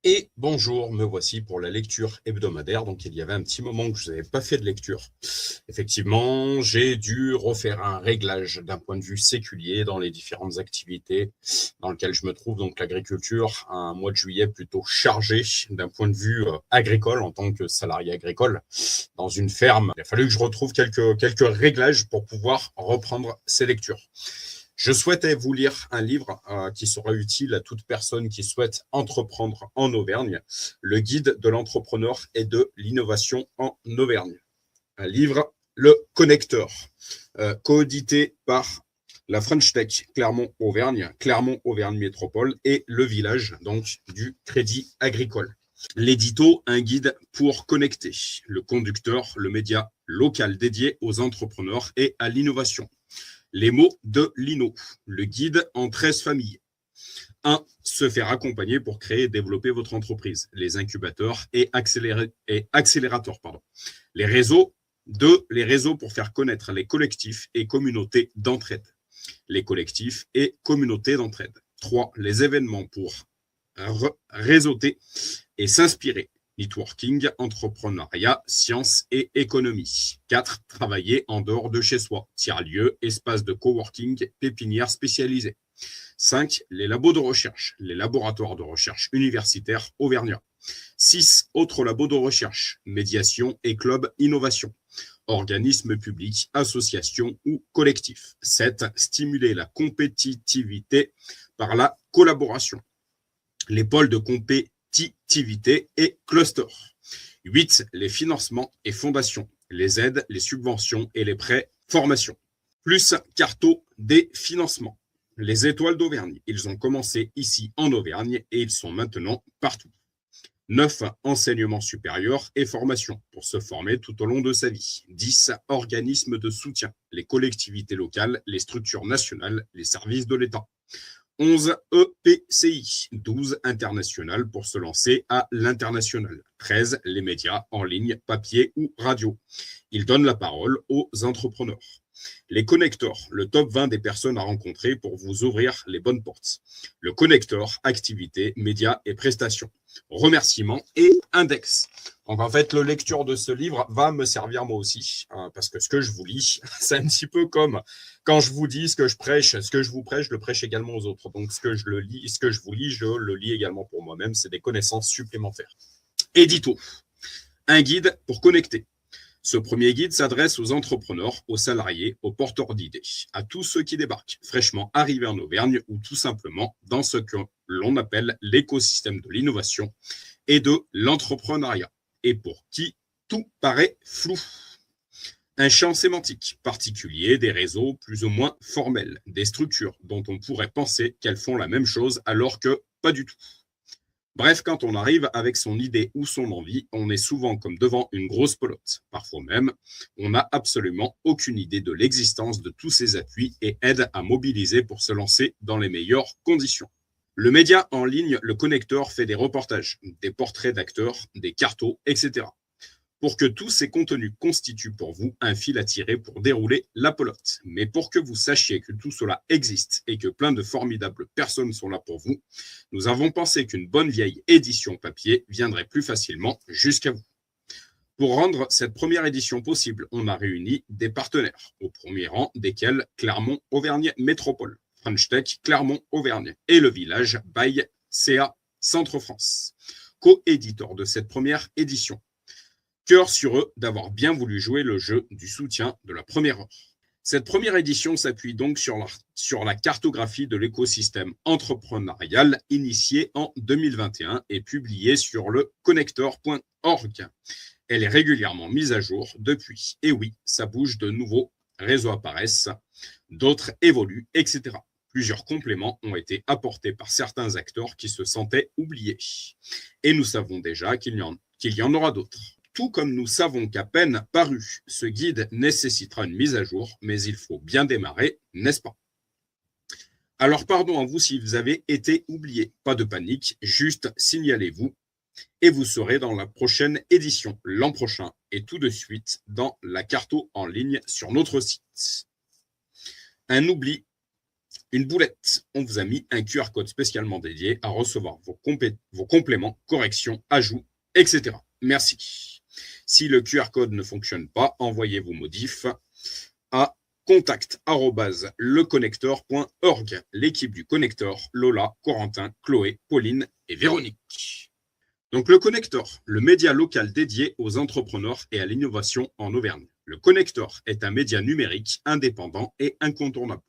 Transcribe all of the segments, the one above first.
Et bonjour, me voici pour la lecture hebdomadaire. Donc, il y avait un petit moment que je n'avais pas fait de lecture. Effectivement, j'ai dû refaire un réglage d'un point de vue séculier dans les différentes activités dans lesquelles je me trouve. Donc, l'agriculture, un mois de juillet plutôt chargé d'un point de vue agricole en tant que salarié agricole dans une ferme. Il a fallu que je retrouve quelques réglages pour pouvoir reprendre ces lectures. Je souhaitais vous lire un livre qui sera utile à toute personne qui souhaite entreprendre en Auvergne, le guide de l'entrepreneur et de l'innovation en Auvergne. Un livre, Le Connecteur, coédité par la French Tech Clermont-Auvergne, Clermont-Auvergne Métropole et le village donc du Crédit Agricole. L'édito, un guide pour connecter. Le conducteur, le média local dédié aux entrepreneurs et à l'innovation. Les mots de Lino, le guide en 13 familles. 1. Se faire accompagner pour créer et développer votre entreprise. Les incubateurs et accélérateurs. Les réseaux. 2. Les réseaux pour faire connaître les collectifs et communautés d'entraide. Les collectifs et communautés d'entraide. 3. Les événements pour réseauter et s'inspirer. Networking, entrepreneuriat, sciences et économie. 4. Travailler en dehors de chez soi. Tiers-lieu, espace de coworking, pépinière spécialisée. 5. Les labos de recherche, les laboratoires de recherche universitaires auvergnats. 6. Autres labos de recherche, médiation et club innovation. Organismes publics, associations ou collectifs. 7. Stimuler la compétitivité par la collaboration. Les pôles de compétitivité et cluster. 8. Les financements et fondations, les aides, les subventions et les prêts formation. Plus Carto des financements. Les étoiles d'Auvergne, ils ont commencé ici en Auvergne et ils sont maintenant partout. 9. Enseignement supérieur et formation pour se former tout au long de sa vie. 10. Organismes de soutien, les collectivités locales, les structures nationales, les services de l'État. 11 EPCI, 12 international pour se lancer à l'international, 13 les médias en ligne, papier ou radio. Ils donnent la parole aux entrepreneurs. Les connecteurs, le top 20 des personnes à rencontrer pour vous ouvrir les bonnes portes. Le connecteur, activités, médias et prestations. Remerciements et index. Donc en fait, la lecture de ce livre va me servir moi aussi, parce que ce que je vous lis, c'est un petit peu comme quand je vous dis ce que je prêche, ce que je vous prêche, je le prêche également aux autres. Donc ce que je le lis, ce que je vous lis, je le lis également pour moi-même. C'est des connaissances supplémentaires. Édito. Un guide pour connecter. Ce premier guide s'adresse aux entrepreneurs, aux salariés, aux porteurs d'idées, à tous ceux qui débarquent, fraîchement arrivés en Auvergne ou tout simplement dans ce que l'on appelle l'écosystème de l'innovation et de l'entrepreneuriat, et pour qui tout paraît flou. Un champ sémantique particulier, des réseaux plus ou moins formels, des structures dont on pourrait penser qu'elles font la même chose alors que pas du tout. Bref, quand on arrive avec son idée ou son envie, on est souvent comme devant une grosse pelote. Parfois même, on n'a absolument aucune idée de l'existence de tous ces appuis et aide à mobiliser pour se lancer dans les meilleures conditions. Le média en ligne, le connecteur, fait des reportages, des portraits d'acteurs, des cartos, etc. Pour que tous ces contenus constituent pour vous un fil à tirer pour dérouler la pelote. Mais pour que vous sachiez que tout cela existe et que plein de formidables personnes sont là pour vous, nous avons pensé qu'une bonne vieille édition papier viendrait plus facilement jusqu'à vous. Pour rendre cette première édition possible, on a réuni des partenaires, au premier rang desquels Clermont-Auvergne Métropole, French Tech Clermont-Auvergne et le village by CA Centre-France, co-éditeur de cette première édition. Cœur sur eux d'avoir bien voulu jouer le jeu du soutien de la première heure. Cette première édition s'appuie donc sur la cartographie de l'écosystème entrepreneurial initiée en 2021 et publiée sur le connecteur.org. Elle est régulièrement mise à jour depuis. Et oui, ça bouge, de nouveaux réseaux apparaissent, d'autres évoluent, etc. Plusieurs compléments ont été apportés par certains acteurs qui se sentaient oubliés. Et nous savons déjà qu'il y en aura d'autres. Tout comme nous savons qu'à peine paru, ce guide nécessitera une mise à jour, mais il faut bien démarrer, n'est-ce pas? Alors pardon à vous si vous avez été oublié. Pas de panique, juste signalez-vous et vous serez dans la prochaine édition l'an prochain et tout de suite dans la carto en ligne sur notre site. Un oubli une boulette. On vous a mis un QR code spécialement dédié à recevoir vos compléments, corrections, ajouts, etc. Merci. Si le QR code ne fonctionne pas, envoyez vos modifs à contact@leconnector.org. L'équipe du Connector, Lola, Corentin, Chloé, Pauline et Véronique. Donc le Connector, le média local dédié aux entrepreneurs et à l'innovation en Auvergne. Le Connector est un média numérique indépendant et incontournable.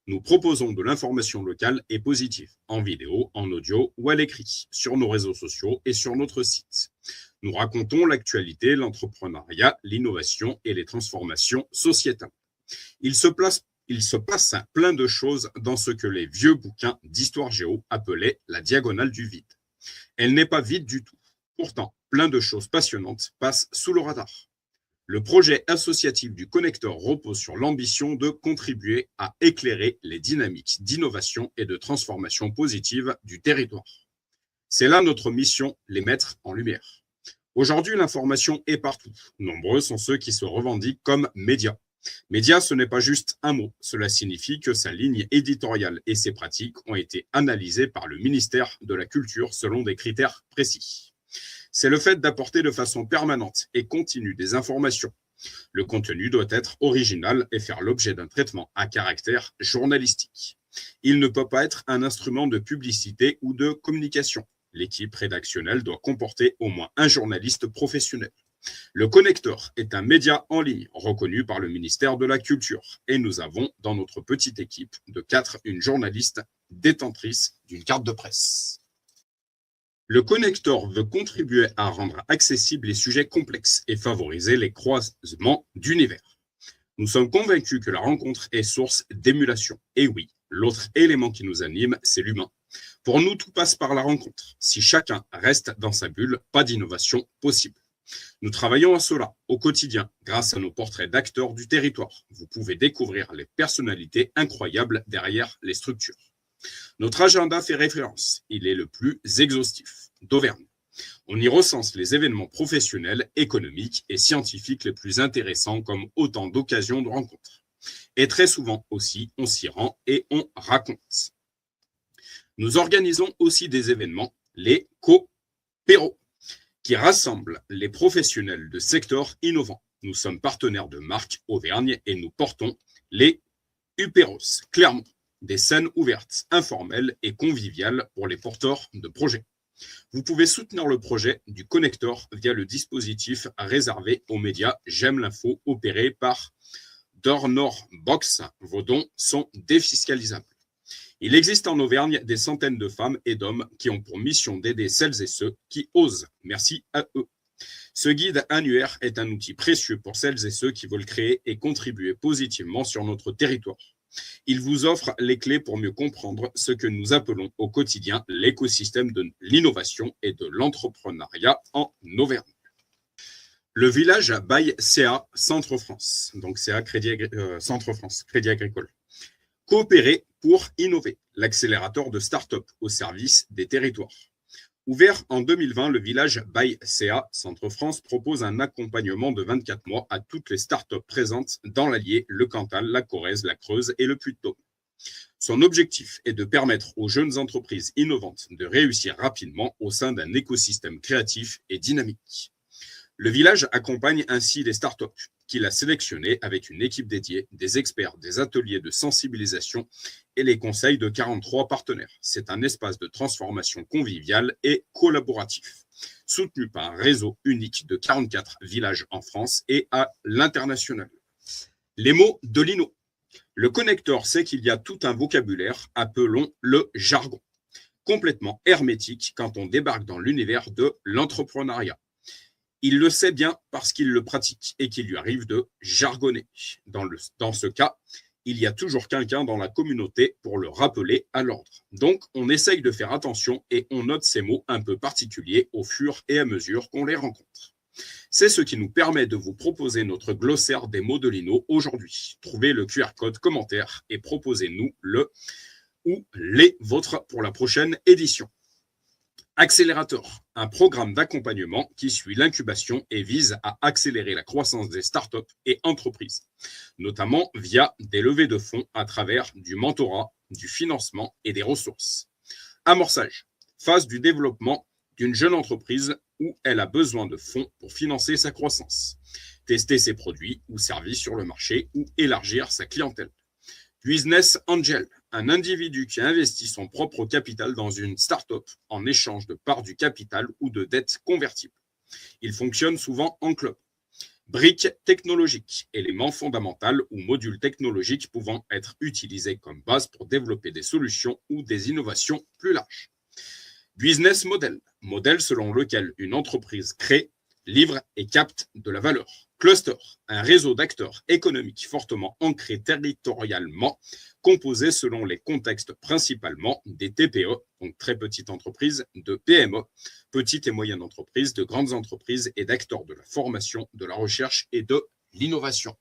Nous proposons de l'information locale et positive, en vidéo, en audio ou à l'écrit, sur nos réseaux sociaux et sur notre site. Nous racontons l'actualité, l'entrepreneuriat, l'innovation et les transformations sociétales. Il se passe plein de choses dans ce que les vieux bouquins d'histoire géo appelaient la diagonale du vide. Elle n'est pas vide du tout. Pourtant, plein de choses passionnantes passent sous le radar. Le projet associatif du Connector repose sur l'ambition de contribuer à éclairer les dynamiques d'innovation et de transformation positive du territoire. C'est là notre mission, les mettre en lumière. Aujourd'hui, l'information est partout. Nombreux sont ceux qui se revendiquent comme médias. Média, ce n'est pas juste un mot. Cela signifie que sa ligne éditoriale et ses pratiques ont été analysées par le ministère de la Culture selon des critères précis. C'est le fait d'apporter de façon permanente et continue des informations. Le contenu doit être original et faire l'objet d'un traitement à caractère journalistique. Il ne peut pas être un instrument de publicité ou de communication. L'équipe rédactionnelle doit comporter au moins un journaliste professionnel. Le Connector est un média en ligne reconnu par le ministère de la Culture et nous avons dans notre petite équipe de 4 une journaliste détentrice d'une carte de presse. Le Connector veut contribuer à rendre accessibles les sujets complexes et favoriser les croisements d'univers. Nous sommes convaincus que la rencontre est source d'émulation. Et oui, l'autre élément qui nous anime, c'est l'humain. Pour nous, tout passe par la rencontre. Si chacun reste dans sa bulle, pas d'innovation possible. Nous travaillons à cela au quotidien grâce à nos portraits d'acteurs du territoire. Vous pouvez découvrir les personnalités incroyables derrière les structures. Notre agenda fait référence. Il est le plus exhaustif d'Auvergne. On y recense les événements professionnels, économiques et scientifiques les plus intéressants comme autant d'occasions de rencontres. Et très souvent aussi, on s'y rend et on raconte. Nous organisons aussi des événements, les CoPéros, qui rassemblent les professionnels de secteurs innovants. Nous sommes partenaires de Marc Auvergne et nous portons les UPéros, Clermont. Des scènes ouvertes, informelles et conviviales pour les porteurs de projets. Vous pouvez soutenir le projet du Connector via le dispositif réservé aux médias J'aime l'info opéré par Dornorbox. Vos dons sont défiscalisables. Il existe en Auvergne des centaines de femmes et d'hommes qui ont pour mission d'aider celles et ceux qui osent. Merci à eux. Ce guide annuaire est un outil précieux pour celles et ceux qui veulent créer et contribuer positivement sur notre territoire. Il vous offre les clés pour mieux comprendre ce que nous appelons au quotidien l'écosystème de l'innovation et de l'entrepreneuriat en Auvergne. Le village by CA Centre France, donc CA Centre France, Crédit Agricole. Coopérer pour innover, l'accélérateur de start-up au service des territoires. Ouvert en 2020, le village by CA Centre France propose un accompagnement de 24 mois à toutes les startups présentes dans l'Allier, le Cantal, la Corrèze, la Creuse et le Puy-de-Dôme. Son objectif est de permettre aux jeunes entreprises innovantes de réussir rapidement au sein d'un écosystème créatif et dynamique. Le village accompagne ainsi les startups qu'il a sélectionnées avec une équipe dédiée, des experts, des ateliers de sensibilisation et les conseils de 43 partenaires. C'est un espace de transformation convivial et collaboratif, soutenu par un réseau unique de 44 villages en France et à l'international. Les mots de Lino. Le Connector sait qu'il y a tout un vocabulaire, appelons le jargon, complètement hermétique quand on débarque dans l'univers de l'entrepreneuriat. Il le sait bien parce qu'il le pratique et qu'il lui arrive de jargonner. Dans ce cas, il y a toujours quelqu'un dans la communauté pour le rappeler à l'ordre. Donc, on essaye de faire attention et on note ces mots un peu particuliers au fur et à mesure qu'on les rencontre. C'est ce qui nous permet de vous proposer notre glossaire des mots de Lino aujourd'hui. Trouvez le QR code commentaire et proposez-nous le ou les vôtres pour la prochaine édition. Accélérateur, un programme d'accompagnement qui suit l'incubation et vise à accélérer la croissance des startups et entreprises, notamment via des levées de fonds à travers du mentorat, du financement et des ressources. Amorçage, phase du développement d'une jeune entreprise où elle a besoin de fonds pour financer sa croissance, tester ses produits ou services sur le marché ou élargir sa clientèle. Business Angel, un individu qui investit son propre capital dans une start-up en échange de parts du capital ou de dettes convertibles. Il fonctionne souvent en club. Brique technologique, élément fondamental ou module technologique pouvant être utilisé comme base pour développer des solutions ou des innovations plus larges. Business model, modèle selon lequel une entreprise crée, livre et capte de la valeur. Cluster, un réseau d'acteurs économiques fortement ancrés territorialement, composé selon les contextes principalement des TPE, donc très petites entreprises, de PME, petites et moyennes entreprises, de grandes entreprises et d'acteurs de la formation, de la recherche et de l'innovation.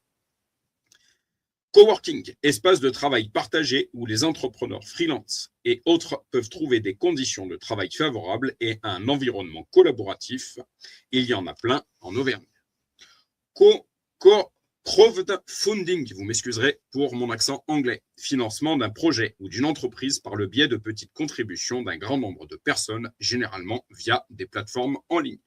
Coworking, espace de travail partagé où les entrepreneurs freelance et autres peuvent trouver des conditions de travail favorables et un environnement collaboratif. Il y en a plein en Auvergne. Crowdfunding, vous m'excuserez pour mon accent anglais, financement d'un projet ou d'une entreprise par le biais de petites contributions d'un grand nombre de personnes, généralement via des plateformes en ligne.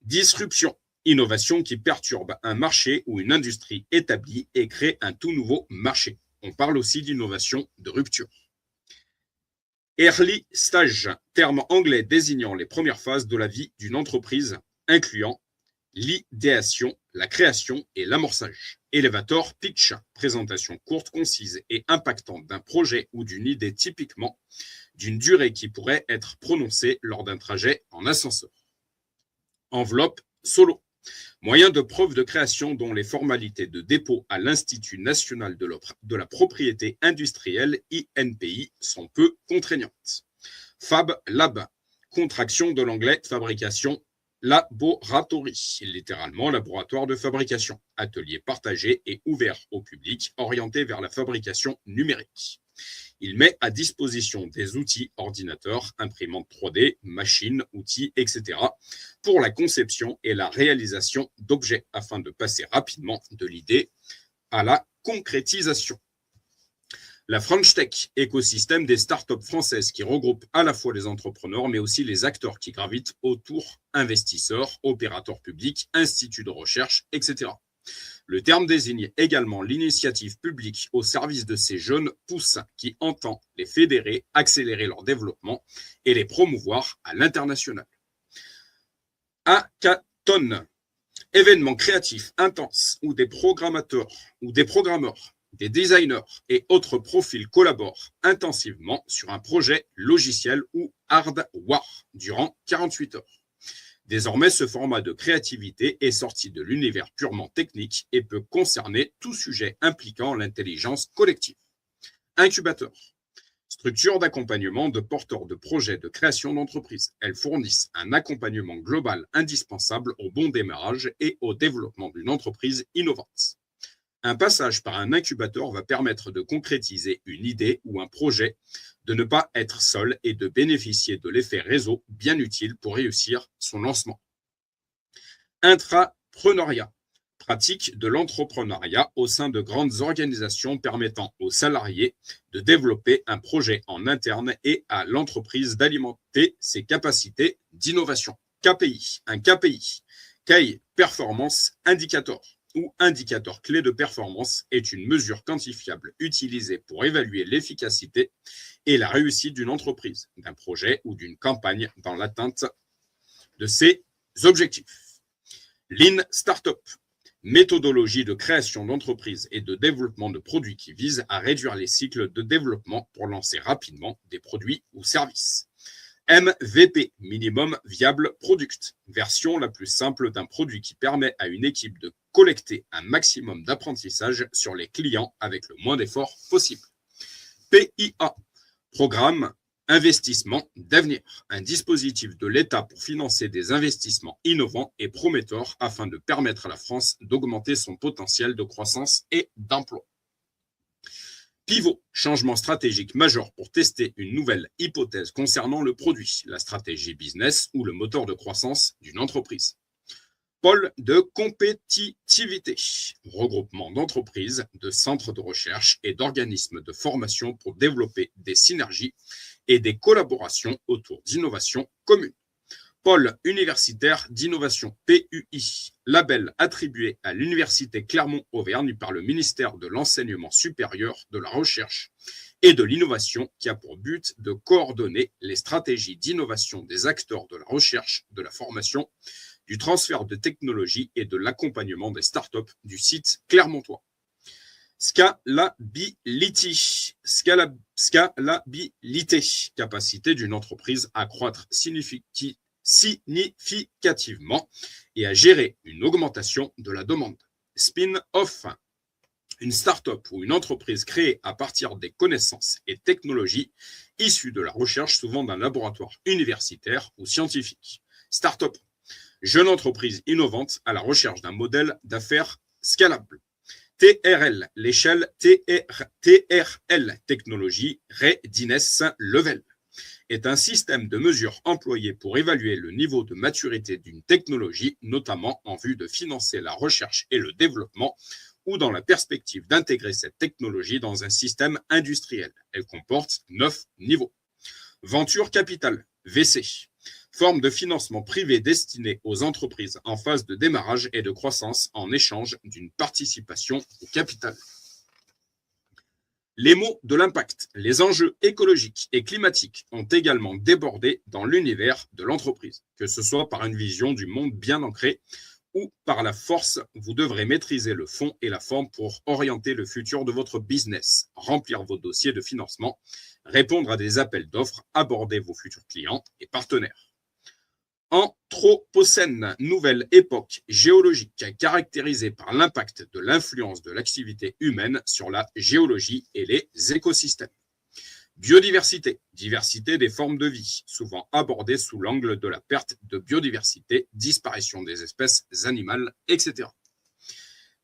Disruption, innovation qui perturbe un marché ou une industrie établie et crée un tout nouveau marché. On parle aussi d'innovation de rupture. Early stage, terme anglais désignant les premières phases de la vie d'une entreprise, incluant l'idéation, la création et l'amorçage. Elevator pitch, présentation courte, concise et impactante d'un projet ou d'une idée typiquement d'une durée qui pourrait être prononcée lors d'un trajet en ascenseur. Enveloppe solo, moyen de preuve de création dont les formalités de dépôt à l'Institut national de la propriété industrielle INPI sont peu contraignantes. Fab Lab, contraction de l'anglais fabrication laboratory, littéralement laboratoire de fabrication, atelier partagé et ouvert au public, orienté vers la fabrication numérique. Il met à disposition des outils ordinateurs, imprimantes 3D, machines, outils, etc. pour la conception et la réalisation d'objets afin de passer rapidement de l'idée à la concrétisation. La French Tech, écosystème des startups françaises qui regroupe à la fois les entrepreneurs mais aussi les acteurs qui gravitent autour, investisseurs, opérateurs publics, instituts de recherche, etc. Le terme désigne également l'initiative publique au service de ces jeunes pousses qui entend les fédérer, accélérer leur développement et les promouvoir à l'international. Hackathon, événement créatif intense où des programmeurs, des designers et autres profils collaborent intensivement sur un projet logiciel ou hardware durant 48 heures. Désormais, ce format de créativité est sorti de l'univers purement technique et peut concerner tout sujet impliquant l'intelligence collective. Incubateur, structure d'accompagnement de porteurs de projets de création d'entreprise. Elles fournissent un accompagnement global indispensable au bon démarrage et au développement d'une entreprise innovante. Un passage par un incubateur va permettre de concrétiser une idée ou un projet, de ne pas être seul et de bénéficier de l'effet réseau bien utile pour réussir son lancement. Intrapreneuriat, pratique de l'entrepreneuriat au sein de grandes organisations permettant aux salariés de développer un projet en interne et à l'entreprise d'alimenter ses capacités d'innovation. KPI, un KPI, Key Performance Indicator, ou indicateur clé de performance est une mesure quantifiable utilisée pour évaluer l'efficacité et la réussite d'une entreprise, d'un projet ou d'une campagne dans l'atteinte de ses objectifs. Lean Startup, méthodologie de création d'entreprises et de développement de produits qui vise à réduire les cycles de développement pour lancer rapidement des produits ou services. MVP, Minimum Viable Product, version la plus simple d'un produit qui permet à une équipe de collecter un maximum d'apprentissage sur les clients avec le moins d'efforts possible. PIA, Programme Investissement d'avenir, un dispositif de l'État pour financer des investissements innovants et prometteurs afin de permettre à la France d'augmenter son potentiel de croissance et d'emploi. Pivot, changement stratégique majeur pour tester une nouvelle hypothèse concernant le produit, la stratégie business ou le moteur de croissance d'une entreprise. Pôle de compétitivité, regroupement d'entreprises, de centres de recherche et d'organismes de formation pour développer des synergies et des collaborations autour d'innovations communes. Pôle universitaire d'innovation, PUI, label attribué à l'Université Clermont-Auvergne par le ministère de l'Enseignement supérieur, de la Recherche et de l'Innovation, qui a pour but de coordonner les stratégies d'innovation des acteurs de la recherche, de la formation, du transfert de technologies et de l'accompagnement des startups du site clermontois. Scalability, capacité d'une entreprise à croître significativement et à gérer une augmentation de la demande. Spin-off, une start-up ou une entreprise créée à partir des connaissances et technologies issues de la recherche, souvent d'un laboratoire universitaire ou scientifique. Start-up, jeune entreprise innovante à la recherche d'un modèle d'affaires scalable. TRL, l'échelle TRL, technologie Readiness Level, est un système de mesure employé pour évaluer le niveau de maturité d'une technologie, notamment en vue de financer la recherche et le développement ou dans la perspective d'intégrer cette technologie dans un système industriel. Elle comporte 9 niveaux. Venture Capital, VC, forme de financement privé destinée aux entreprises en phase de démarrage et de croissance en échange d'une participation au capital. Les mots de l'impact, les enjeux écologiques et climatiques ont également débordé dans l'univers de l'entreprise. Que ce soit par une vision du monde bien ancrée ou par la force, vous devrez maîtriser le fond et la forme pour orienter le futur de votre business, remplir vos dossiers de financement, répondre à des appels d'offres, aborder vos futurs clients et partenaires. Anthropocène, nouvelle époque géologique caractérisée par l'impact de l'influence de l'activité humaine sur la géologie et les écosystèmes. Biodiversité, diversité des formes de vie, souvent abordée sous l'angle de la perte de biodiversité, disparition des espèces animales, etc.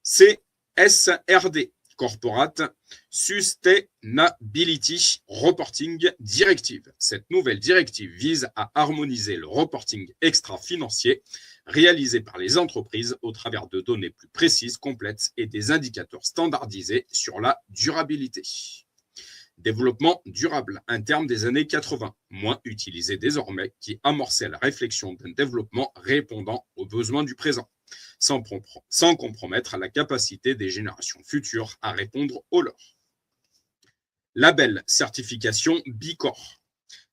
CSRD, Corporate Sustainability Reporting Directive. Cette nouvelle directive vise à harmoniser le reporting extra-financier réalisé par les entreprises au travers de données plus précises, complètes et des indicateurs standardisés sur la durabilité. Développement durable, un terme des années 80, moins utilisé désormais, qui amorçait la réflexion d'un développement répondant aux besoins du présent, sans compromettre la capacité des générations futures à répondre aux leurs. Label, certification Bicor.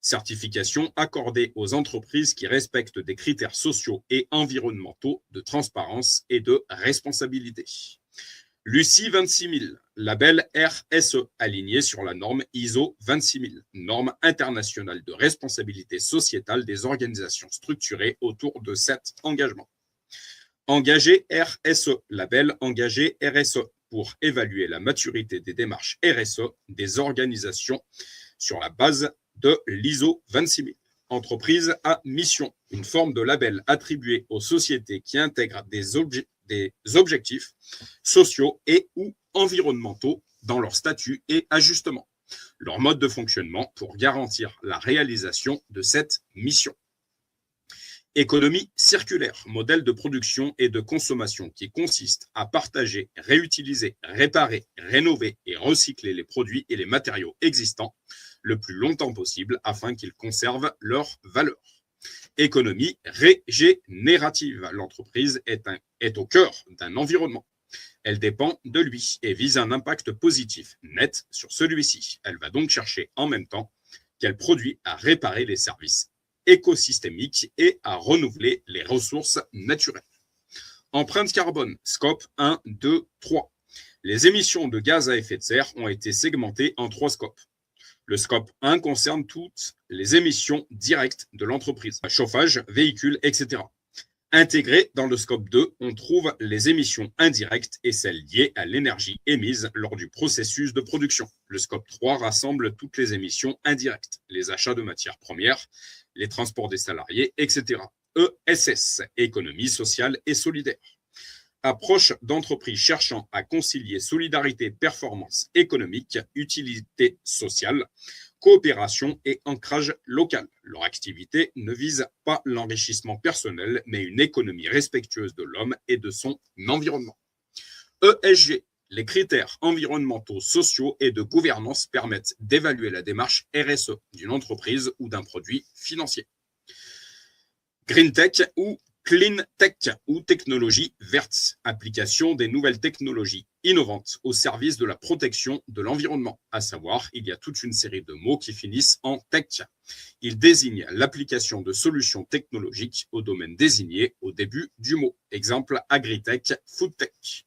Certification accordée aux entreprises qui respectent des critères sociaux et environnementaux de transparence et de responsabilité. Lucie 26000, label RSE, aligné sur la norme ISO 26000, norme internationale de responsabilité sociétale des organisations structurées autour de cet engagement. Engagé RSE, label engagé RSE, pour évaluer la maturité des démarches RSE des organisations sur la base de l'ISO 26000. Entreprise à mission, une forme de label attribué aux sociétés qui intègrent des objectifs sociaux et ou environnementaux dans leur statut et ajustement, leur mode de fonctionnement pour garantir la réalisation de cette mission. Économie circulaire, modèle de production et de consommation qui consiste à partager, réutiliser, réparer, rénover et recycler les produits et les matériaux existants le plus longtemps possible afin qu'ils conservent leur valeur. Économie régénérative, l'entreprise est au cœur d'un environnement. Elle dépend de lui et vise un impact positif, net, sur celui-ci. Elle va donc chercher en même temps qu'elle produit à réparer les services écosystémiques et à renouveler les ressources naturelles. Empreinte carbone, scope 1, 2, 3. Les émissions de gaz à effet de serre ont été segmentées en 3 scopes. Le scope 1 concerne toutes les émissions directes de l'entreprise, chauffage, véhicules, etc. Intégrées dans le scope 2, on trouve les émissions indirectes et celles liées à l'énergie émise lors du processus de production. Le scope 3 rassemble toutes les émissions indirectes, les achats de matières premières, les transports des salariés, etc. ESS, économie sociale et solidaire. Approche d'entreprise cherchant à concilier solidarité, performance économique, utilité sociale, coopération et ancrage local. Leur activité ne vise pas l'enrichissement personnel, mais une économie respectueuse de l'homme et de son environnement. ESG. Les critères environnementaux, sociaux et de gouvernance permettent d'évaluer la démarche RSE d'une entreprise ou d'un produit financier. Green Tech ou Clean Tech ou technologie verte, application des nouvelles technologies innovantes au service de la protection de l'environnement. À savoir, il y a toute une série de mots qui finissent en tech. Ils désignent l'application de solutions technologiques au domaine désigné au début du mot. Exemple, agritech, foodtech.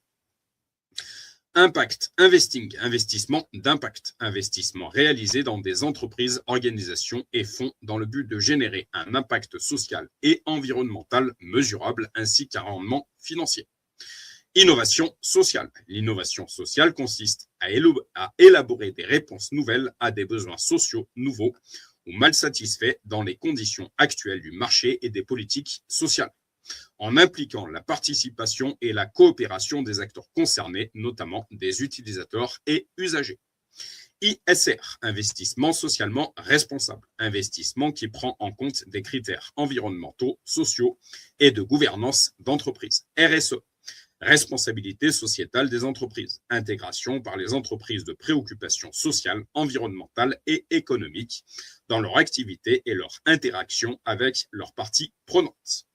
Impact, investing, investissement d'impact, investissement réalisé dans des entreprises, organisations et fonds dans le but de générer un impact social et environnemental mesurable ainsi qu'un rendement financier. Innovation sociale. L'innovation sociale consiste à élaborer des réponses nouvelles à des besoins sociaux nouveaux ou mal satisfaits dans les conditions actuelles du marché et des politiques sociales, en impliquant la participation et la coopération des acteurs concernés, notamment des utilisateurs et usagers. ISR, investissement socialement responsable, investissement qui prend en compte des critères environnementaux, sociaux et de gouvernance d'entreprise. RSE, responsabilité sociétale des entreprises, intégration par les entreprises de préoccupations sociales, environnementales et économiques dans leur activité et leur interaction avec leurs parties prenantes.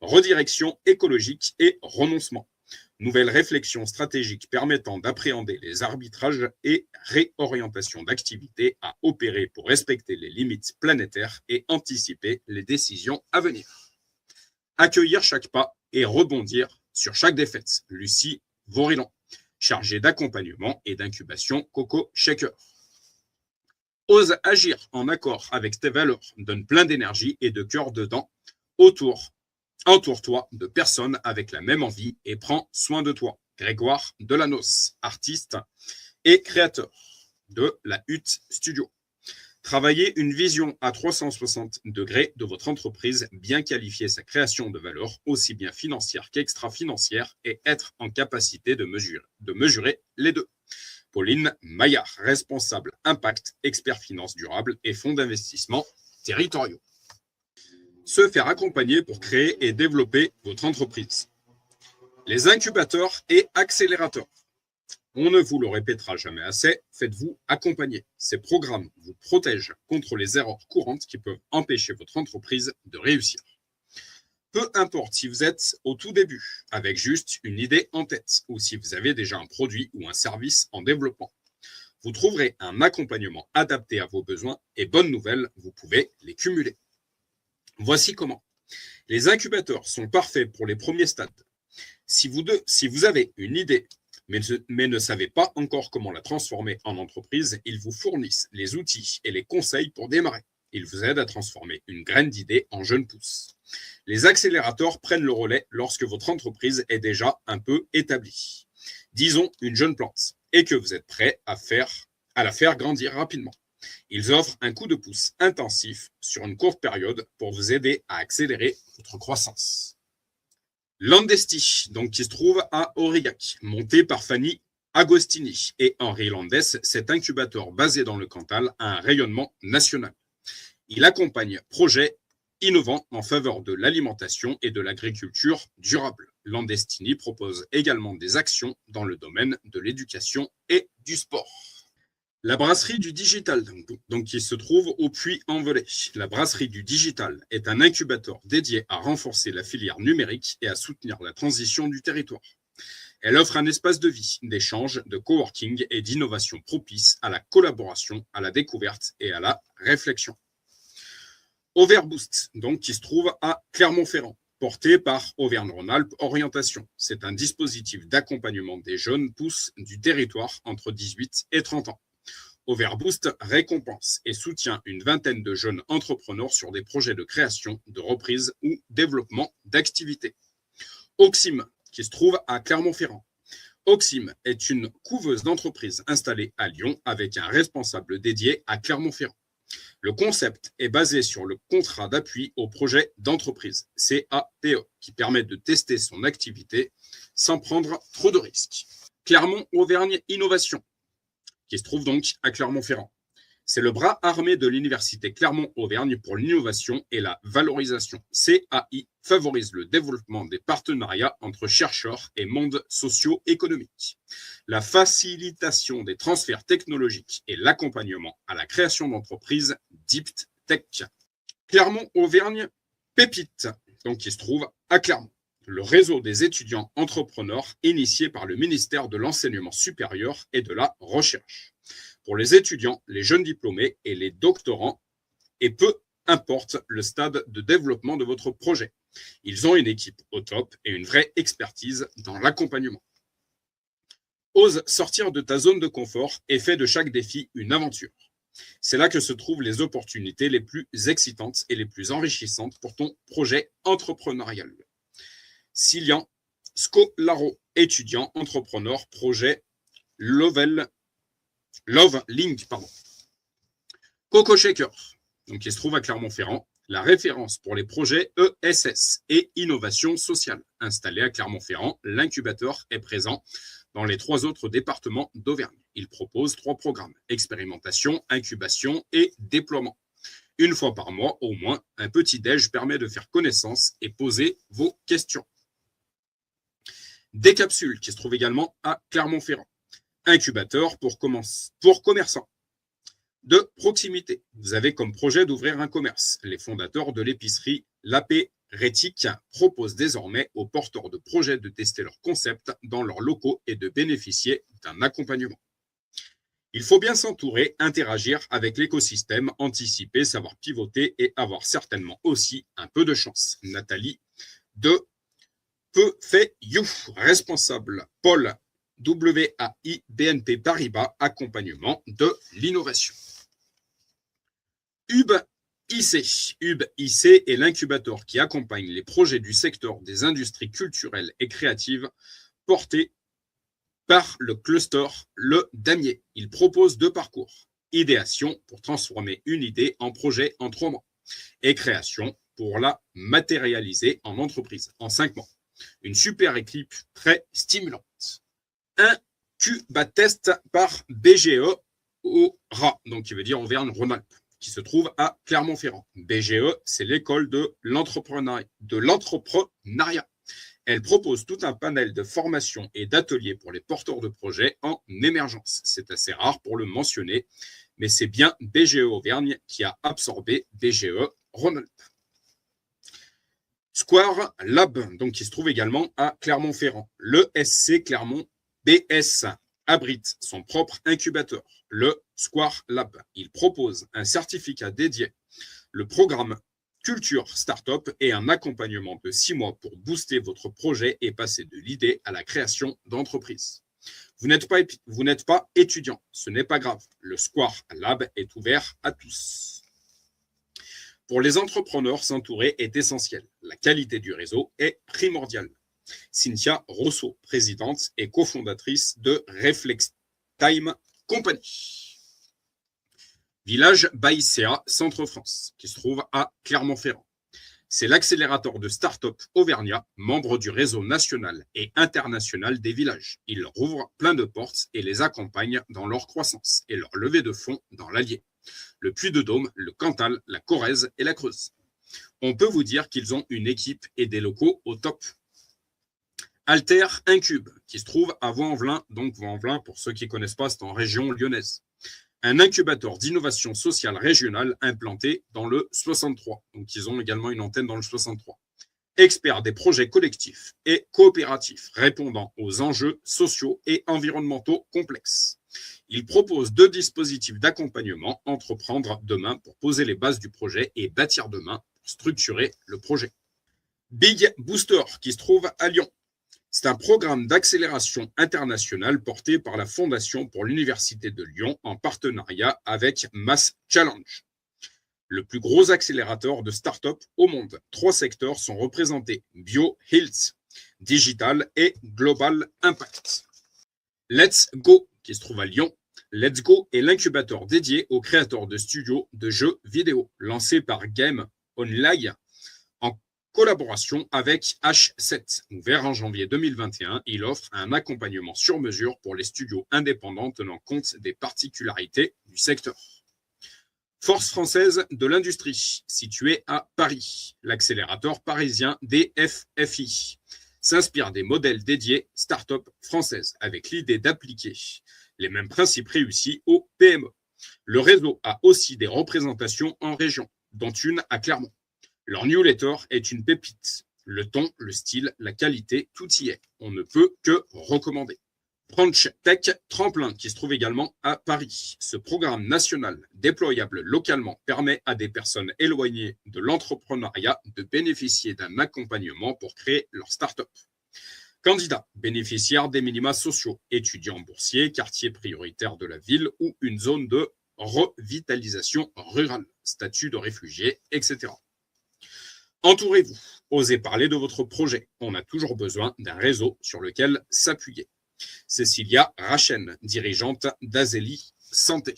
Redirection écologique et renoncement. Nouvelle réflexion stratégique permettant d'appréhender les arbitrages et réorientations d'activités à opérer pour respecter les limites planétaires et anticiper les décisions à venir. Accueillir chaque pas et rebondir sur chaque défaite. Lucie Vorilan, chargée d'accompagnement et d'incubation Coco Shaker. Ose agir en accord avec tes valeurs, donne plein d'énergie et de cœur dedans. Entoure-toi de personnes avec la même envie et prends soin de toi. Grégoire Delanos, artiste et créateur de la Hutte Studio. Travaillez une vision à 360 degrés de votre entreprise, bien qualifier sa création de valeur, aussi bien financière qu'extra-financière, et être en capacité de mesurer les deux. Pauline Maillard, responsable impact, expert finance durable et fonds d'investissement territoriaux. Se faire accompagner pour créer et développer votre entreprise. Les incubateurs et accélérateurs. On ne vous le répétera jamais assez, faites-vous accompagner. Ces programmes vous protègent contre les erreurs courantes qui peuvent empêcher votre entreprise de réussir. Peu importe si vous êtes au tout début, avec juste une idée en tête, ou si vous avez déjà un produit ou un service en développement. Vous trouverez un accompagnement adapté à vos besoins et bonne nouvelle, vous pouvez les cumuler. Voici comment. Les incubateurs sont parfaits pour les premiers stades. Si vous avez une idée, mais ne savez pas encore comment la transformer en entreprise, ils vous fournissent les outils et les conseils pour démarrer. Ils vous aident à transformer une graine d'idée en jeune pousse. Les accélérateurs prennent le relais lorsque votre entreprise est déjà un peu établie. Disons une jeune plante, et que vous êtes prêt à la faire grandir rapidement. Ils offrent un coup de pouce intensif sur une courte période pour vous aider à accélérer votre croissance. Landesti, donc qui se trouve à Aurillac, monté par Fanny Agostini et Henri Landes, cet incubateur basé dans le Cantal a un rayonnement national. Il accompagne projets innovants en faveur de l'alimentation et de l'agriculture durable. Landestini propose également des actions dans le domaine de l'éducation et du sport. La brasserie du digital, donc qui se trouve au Puy-en-Velay. La brasserie du digital est un incubateur dédié à renforcer la filière numérique et à soutenir la transition du territoire. Elle offre un espace de vie, d'échange, de coworking et d'innovation propice à la collaboration, à la découverte et à la réflexion. Overboost, donc qui se trouve à Clermont-Ferrand, porté par Auvergne-Rhône-Alpes Orientation. C'est un dispositif d'accompagnement des jeunes pousses du territoire entre 18 et 30 ans. Overboost récompense et soutient une vingtaine de jeunes entrepreneurs sur des projets de création, de reprise ou développement d'activités. Oxim, qui se trouve à Clermont-Ferrand. Oxim est une couveuse d'entreprise installée à Lyon avec un responsable dédié à Clermont-Ferrand. Le concept est basé sur le contrat d'appui au projet d'entreprise, CAPE, qui permet de tester son activité sans prendre trop de risques. Clermont-Auvergne Innovation, qui se trouve donc à Clermont-Ferrand. C'est le bras armé de l'Université Clermont-Auvergne pour l'innovation et la valorisation. CAI favorise le développement des partenariats entre chercheurs et monde socio-économique, la facilitation des transferts technologiques et l'accompagnement à la création d'entreprises Deep Tech. Clermont-Auvergne Pépite, donc qui se trouve à Clermont. Le réseau des étudiants entrepreneurs initié par le ministère de l'Enseignement supérieur et de la Recherche. Pour les étudiants, les jeunes diplômés et les doctorants, et peu importe le stade de développement de votre projet. Ils ont une équipe au top et une vraie expertise dans l'accompagnement. Ose sortir de ta zone de confort et fais de chaque défi une aventure. C'est là que se trouvent les opportunités les plus excitantes et les plus enrichissantes pour ton projet entrepreneurial. Cilian Scolaro, étudiant, entrepreneur, projet Love Link, Coco Shaker, donc qui se trouve à Clermont-Ferrand, la référence pour les projets ESS et innovation sociale. Installé à Clermont-Ferrand, l'incubateur est présent dans les 3 autres départements d'Auvergne. Il propose 3 programmes, expérimentation, incubation et déploiement. Une fois par mois, au moins, un petit déj permet de faire connaissance et poser vos questions. Des capsules qui se trouvent également à Clermont-Ferrand. Incubateur pour commerçants de proximité. Vous avez comme projet d'ouvrir un commerce. Les fondateurs de l'épicerie L'Apéritique proposent désormais aux porteurs de projets de tester leur concept dans leurs locaux et de bénéficier d'un accompagnement. Il faut bien s'entourer, interagir avec l'écosystème, anticiper, savoir pivoter et avoir certainement aussi un peu de chance. Nathalie de Peu-Fait-You, responsable Paul WAI BNP Paribas, accompagnement de l'innovation. UB-IC. UB-IC est l'incubateur qui accompagne les projets du secteur des industries culturelles et créatives portés par le cluster Le Damier. Il propose 2 parcours. Idéation pour transformer une idée en projet en 3 mois et création pour la matérialiser en entreprise en 5 mois. Une super équipe très stimulante. Incubatest par BGE Aura, donc qui veut dire Auvergne-Rhône-Alpes, qui se trouve à Clermont-Ferrand. BGE, c'est l'école de l'entrepreneuriat. Elle propose tout un panel de formations et d'ateliers pour les porteurs de projets en émergence. C'est assez rare pour le mentionner, mais c'est bien BGE Auvergne qui a absorbé BGE Rhône-Alpes. Square Lab, donc qui se trouve également à Clermont-Ferrand. Le SC Clermont BS abrite son propre incubateur, le Square Lab. Il propose un certificat dédié, le programme Culture Startup et un accompagnement de 6 mois pour booster votre projet et passer de l'idée à la création d'entreprise. Vous n'êtes pas étudiant, ce n'est pas grave. Le Square Lab est ouvert à tous. Pour les entrepreneurs, s'entourer est essentiel. La qualité du réseau est primordiale. Cynthia Rousseau, présidente et cofondatrice de Reflex Time Company. Village Baïséa, Centre-France, qui se trouve à Clermont-Ferrand. C'est l'accélérateur de start-up Auvergnat, membre du réseau national et international des villages. Il leur ouvre plein de portes et les accompagne dans leur croissance et leur levée de fonds dans l'Allier, le Puy-de-Dôme, le Cantal, la Corrèze et la Creuse. On peut vous dire qu'ils ont une équipe et des locaux au top. Alter Incube, qui se trouve à Vaux-en-Velin. Donc Vaux-en-Velin, pour ceux qui ne connaissent pas, c'est en région lyonnaise. Un incubateur d'innovation sociale régionale implanté dans le 63. Donc ils ont également une antenne dans le 63. Expert des projets collectifs et coopératifs répondant aux enjeux sociaux et environnementaux complexes. Il propose 2 dispositifs d'accompagnement, entreprendre demain pour poser les bases du projet et bâtir demain pour structurer le projet. Big Booster, qui se trouve à Lyon. C'est un programme d'accélération internationale porté par la Fondation pour l'Université de Lyon en partenariat avec Mass Challenge, le plus gros accélérateur de start-up au monde. 3 secteurs sont représentés, Bio, Health, Digital et Global Impact. Let's Go, qui se trouve à Lyon, Let's Go est l'incubateur dédié aux créateurs de studios de jeux vidéo, lancé par Game Online en collaboration avec H7. Ouvert en janvier 2021, il offre un accompagnement sur mesure pour les studios indépendants tenant compte des particularités du secteur. Force française de l'industrie, située à Paris. L'accélérateur parisien DFFI s'inspire des modèles dédiés start-up françaises avec l'idée d'appliquer les mêmes principes réussis aux PME. Le réseau a aussi des représentations en région, dont une à Clermont. Leur newsletter est une pépite. Le ton, le style, la qualité, tout y est. On ne peut que recommander. French Tech Tremplin, qui se trouve également à Paris. Ce programme national déployable localement permet à des personnes éloignées de l'entrepreneuriat de bénéficier d'un accompagnement pour créer leur start-up. Candidats, bénéficiaires des minima sociaux, étudiants boursiers, quartiers prioritaires de la ville ou une zone de revitalisation rurale, statut de réfugié, etc. Entourez-vous, osez parler de votre projet. On a toujours besoin d'un réseau sur lequel s'appuyer. Cécilia Rachen, dirigeante d'Azeli Santé.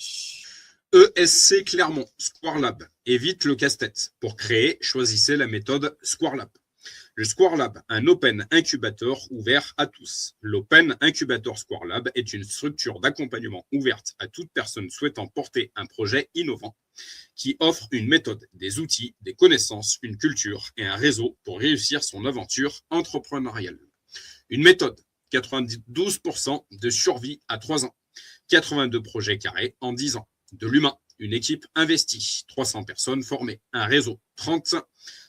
ESC Clermont, Square Lab, évite le casse-tête. Pour créer, choisissez la méthode Square Lab. Le Square Lab, un open incubateur ouvert à tous. L'Open Incubator Square Lab est une structure d'accompagnement ouverte à toute personne souhaitant porter un projet innovant qui offre une méthode, des outils, des connaissances, une culture et un réseau pour réussir son aventure entrepreneuriale. Une méthode, 92% de survie à 3 ans, 82 projets carrés en 10 ans, de l'humain, une équipe investie, 300 personnes formées, un réseau, 30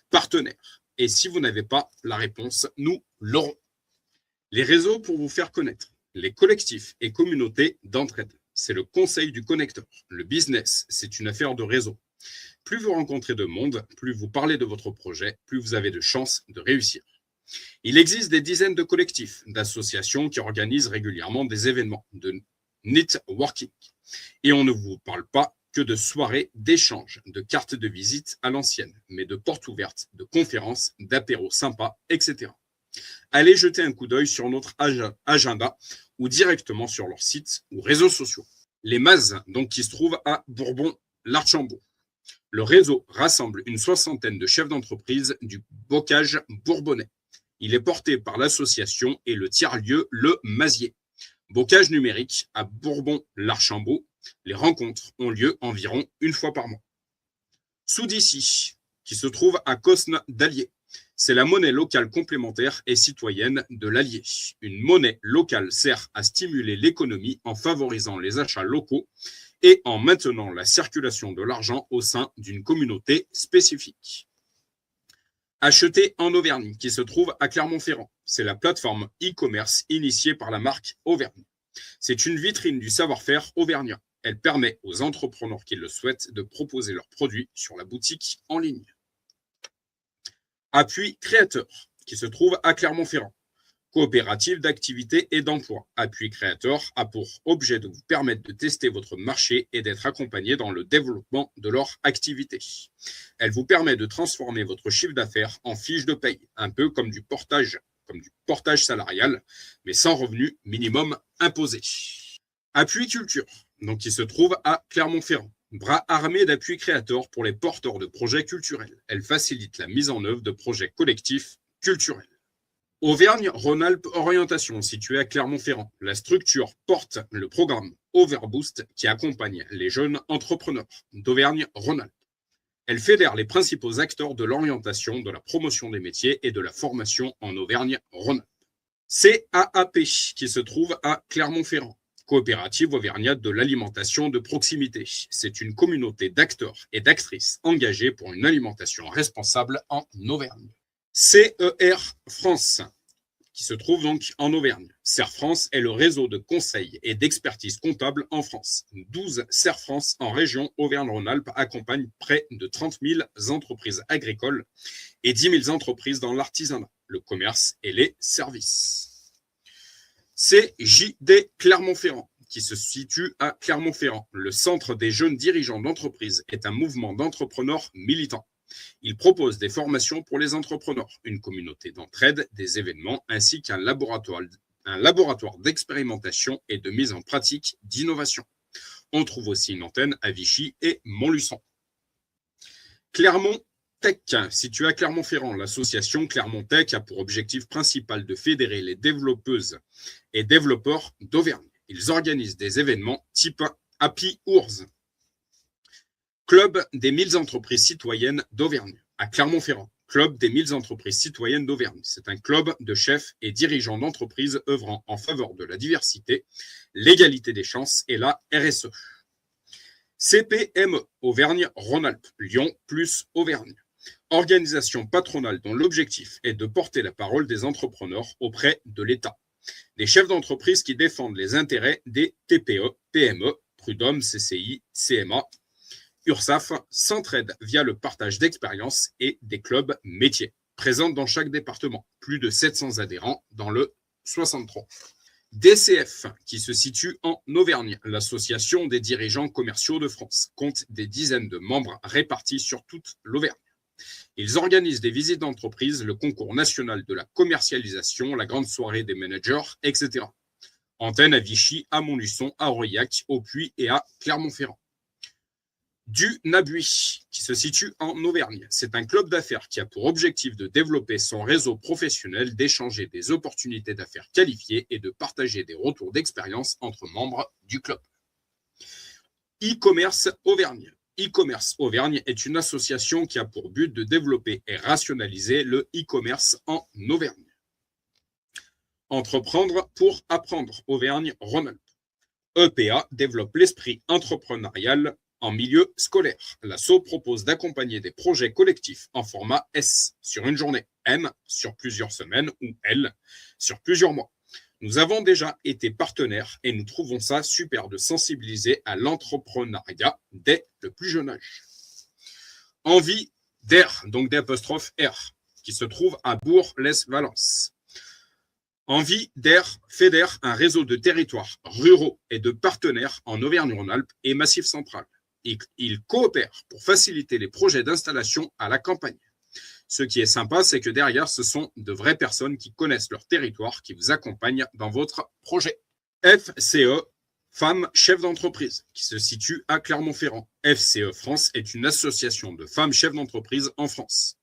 partenaires. Et si vous n'avez pas la réponse, nous l'aurons. Les réseaux pour vous faire connaître, les collectifs et communautés d'entraide. C'est le conseil du connecteur. Le business, c'est une affaire de réseau. Plus vous rencontrez de monde, plus vous parlez de votre projet, plus vous avez de chances de réussir. Il existe des dizaines de collectifs, d'associations qui organisent régulièrement des événements de networking. Et on ne vous parle pas que de soirées d'échange, de cartes de visite à l'ancienne, mais de portes ouvertes, de conférences, d'apéros sympas, etc. Allez jeter un coup d'œil sur notre agenda ou directement sur leur site ou réseaux sociaux. Les Mazes, donc, qui se trouvent à Bourbon-l'Archambault. Le réseau rassemble une soixantaine de chefs d'entreprise du bocage bourbonnais. Il est porté par l'association et le tiers-lieu Le Mazier. Bocage numérique à Bourbon-l'Archambault. Les rencontres ont lieu environ une fois par mois. Soudici, qui se trouve à Cosne d'Allier. C'est la monnaie locale complémentaire et citoyenne de l'Allier. Une monnaie locale sert à stimuler l'économie en favorisant les achats locaux et en maintenant la circulation de l'argent au sein d'une communauté spécifique. Acheter en Auvergne, qui se trouve à Clermont-Ferrand. C'est la plateforme e-commerce initiée par la marque Auvergne. C'est une vitrine du savoir-faire auvergnat. Elle permet aux entrepreneurs qui le souhaitent de proposer leurs produits sur la boutique en ligne. Appui créateur, qui se trouve à Clermont-Ferrand. Coopérative d'activité et d'emploi. Appui créateur a pour objet de vous permettre de tester votre marché et d'être accompagné dans le développement de leur activité. Elle vous permet de transformer votre chiffre d'affaires en fiche de paye, un peu comme du portage salarial, mais sans revenu minimum imposé. Appui culture, donc qui se trouve à Clermont-Ferrand. Bras armé d'appui créateur pour les porteurs de projets culturels. Elle facilite la mise en œuvre de projets collectifs culturels. Auvergne-Rhône-Alpes Orientation, située à Clermont-Ferrand. La structure porte le programme Overboost qui accompagne les jeunes entrepreneurs d'Auvergne-Rhône-Alpes. Elle fédère les principaux acteurs de l'orientation, de la promotion des métiers et de la formation en Auvergne-Rhône-Alpes. CAAP, qui se trouve à Clermont-Ferrand. Coopérative auvergnate de l'alimentation de proximité. C'est une communauté d'acteurs et d'actrices engagés pour une alimentation responsable en Auvergne. CER France, qui se trouve donc en Auvergne. CER France est le réseau de conseil et d'expertise comptable en France. 12 CER France en région Auvergne-Rhône-Alpes accompagnent près de 30 000 entreprises agricoles et 10 000 entreprises dans l'artisanat, le commerce et les services. CJD Clermont-Ferrand, qui se situe à Clermont-Ferrand. Le Centre des jeunes dirigeants d'entreprise est un mouvement d'entrepreneurs militants. Il propose des formations pour les entrepreneurs, une communauté d'entraide, des événements, ainsi qu'un laboratoire d'expérimentation et de mise en pratique d'innovation. On trouve aussi une antenne à Vichy et Montluçon. Clermont Tech, située à Clermont-Ferrand, l'association Clermont Tech a pour objectif principal de fédérer les développeuses et développeurs d'Auvergne. Ils organisent des événements type Happy Hours. Club des 1000 entreprises citoyennes d'Auvergne, à Clermont-Ferrand. Club des 1000 entreprises citoyennes d'Auvergne. C'est un club de chefs et dirigeants d'entreprises œuvrant en faveur de la diversité, l'égalité des chances et la RSE. CPME, Auvergne-Rhône-Alpes, Lyon plus Auvergne. Organisation patronale dont l'objectif est de porter la parole des entrepreneurs auprès de l'État. Des chefs d'entreprise qui défendent les intérêts des TPE, PME, Prud'homme, CCI, CMA, URSAF s'entraident via le partage d'expériences et des clubs métiers, présents dans chaque département. Plus de 700 adhérents dans le 63. DCF, qui se situe en Auvergne, l'association des dirigeants commerciaux de France, compte des dizaines de membres répartis sur toute l'Auvergne. Ils organisent des visites d'entreprise, le concours national de la commercialisation, la grande soirée des managers, etc. Antenne à Vichy, à Montluçon, à Aurillac, au Puy et à Clermont-Ferrand. Du Nabuy, qui se situe en Auvergne. C'est un club d'affaires qui a pour objectif de développer son réseau professionnel, d'échanger des opportunités d'affaires qualifiées et de partager des retours d'expérience entre membres du club. E-commerce Auvergne. E-commerce Auvergne est une association qui a pour but de développer et rationaliser le e-commerce en Auvergne. Entreprendre pour apprendre Auvergne-Rhône-Alpes. EPA développe l'esprit entrepreneurial en milieu scolaire. L'asso propose d'accompagner des projets collectifs en format S sur une journée, M sur plusieurs semaines ou L sur plusieurs mois. Nous avons déjà été partenaires et nous trouvons ça super de sensibiliser à l'entrepreneuriat dès le plus jeune âge. Envie d'air, donc d'apostrophe R, qui se trouve à Bourg-lès-Valence. Envie d'air fédère un réseau de territoires ruraux et de partenaires en Auvergne-Rhône-Alpes et Massif central. Ils coopèrent pour faciliter les projets d'installation à la campagne. Ce qui est sympa, c'est que derrière, ce sont de vraies personnes qui connaissent leur territoire, qui vous accompagnent dans votre projet. FCE, Femmes Chefs d'entreprise, qui se situe à Clermont-Ferrand. FCE France est une association de femmes chefs d'entreprise en France.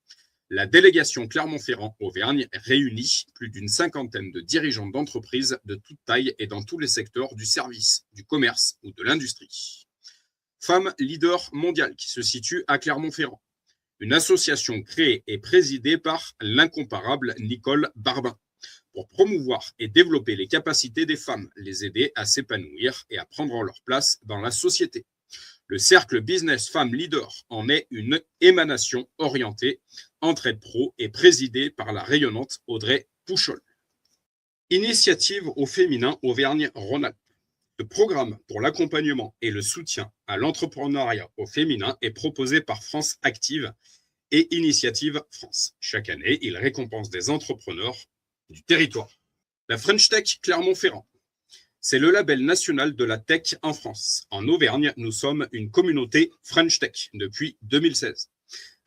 La délégation Clermont-Ferrand-Auvergne réunit plus d'une cinquantaine de dirigeants d'entreprises de toute taille et dans tous les secteurs du service, du commerce ou de l'industrie. Femmes Leader Mondial, qui se situe à Clermont-Ferrand. Une association créée et présidée par l'incomparable Nicole Barbin pour promouvoir et développer les capacités des femmes, les aider à s'épanouir et à prendre leur place dans la société. Le cercle Business Femmes Leader en est une émanation orientée entraide pro et présidée par la rayonnante Audrey Pouchol. Initiative au féminin Auvergne-Rhône-Alpes. Le programme pour l'accompagnement et le soutien à l'entrepreneuriat au féminin est proposé par France Active et Initiative France. Chaque année, il récompense des entrepreneurs du territoire. La French Tech Clermont-Ferrand. C'est le label national de la tech en France. En Auvergne, nous sommes une communauté French Tech depuis 2016.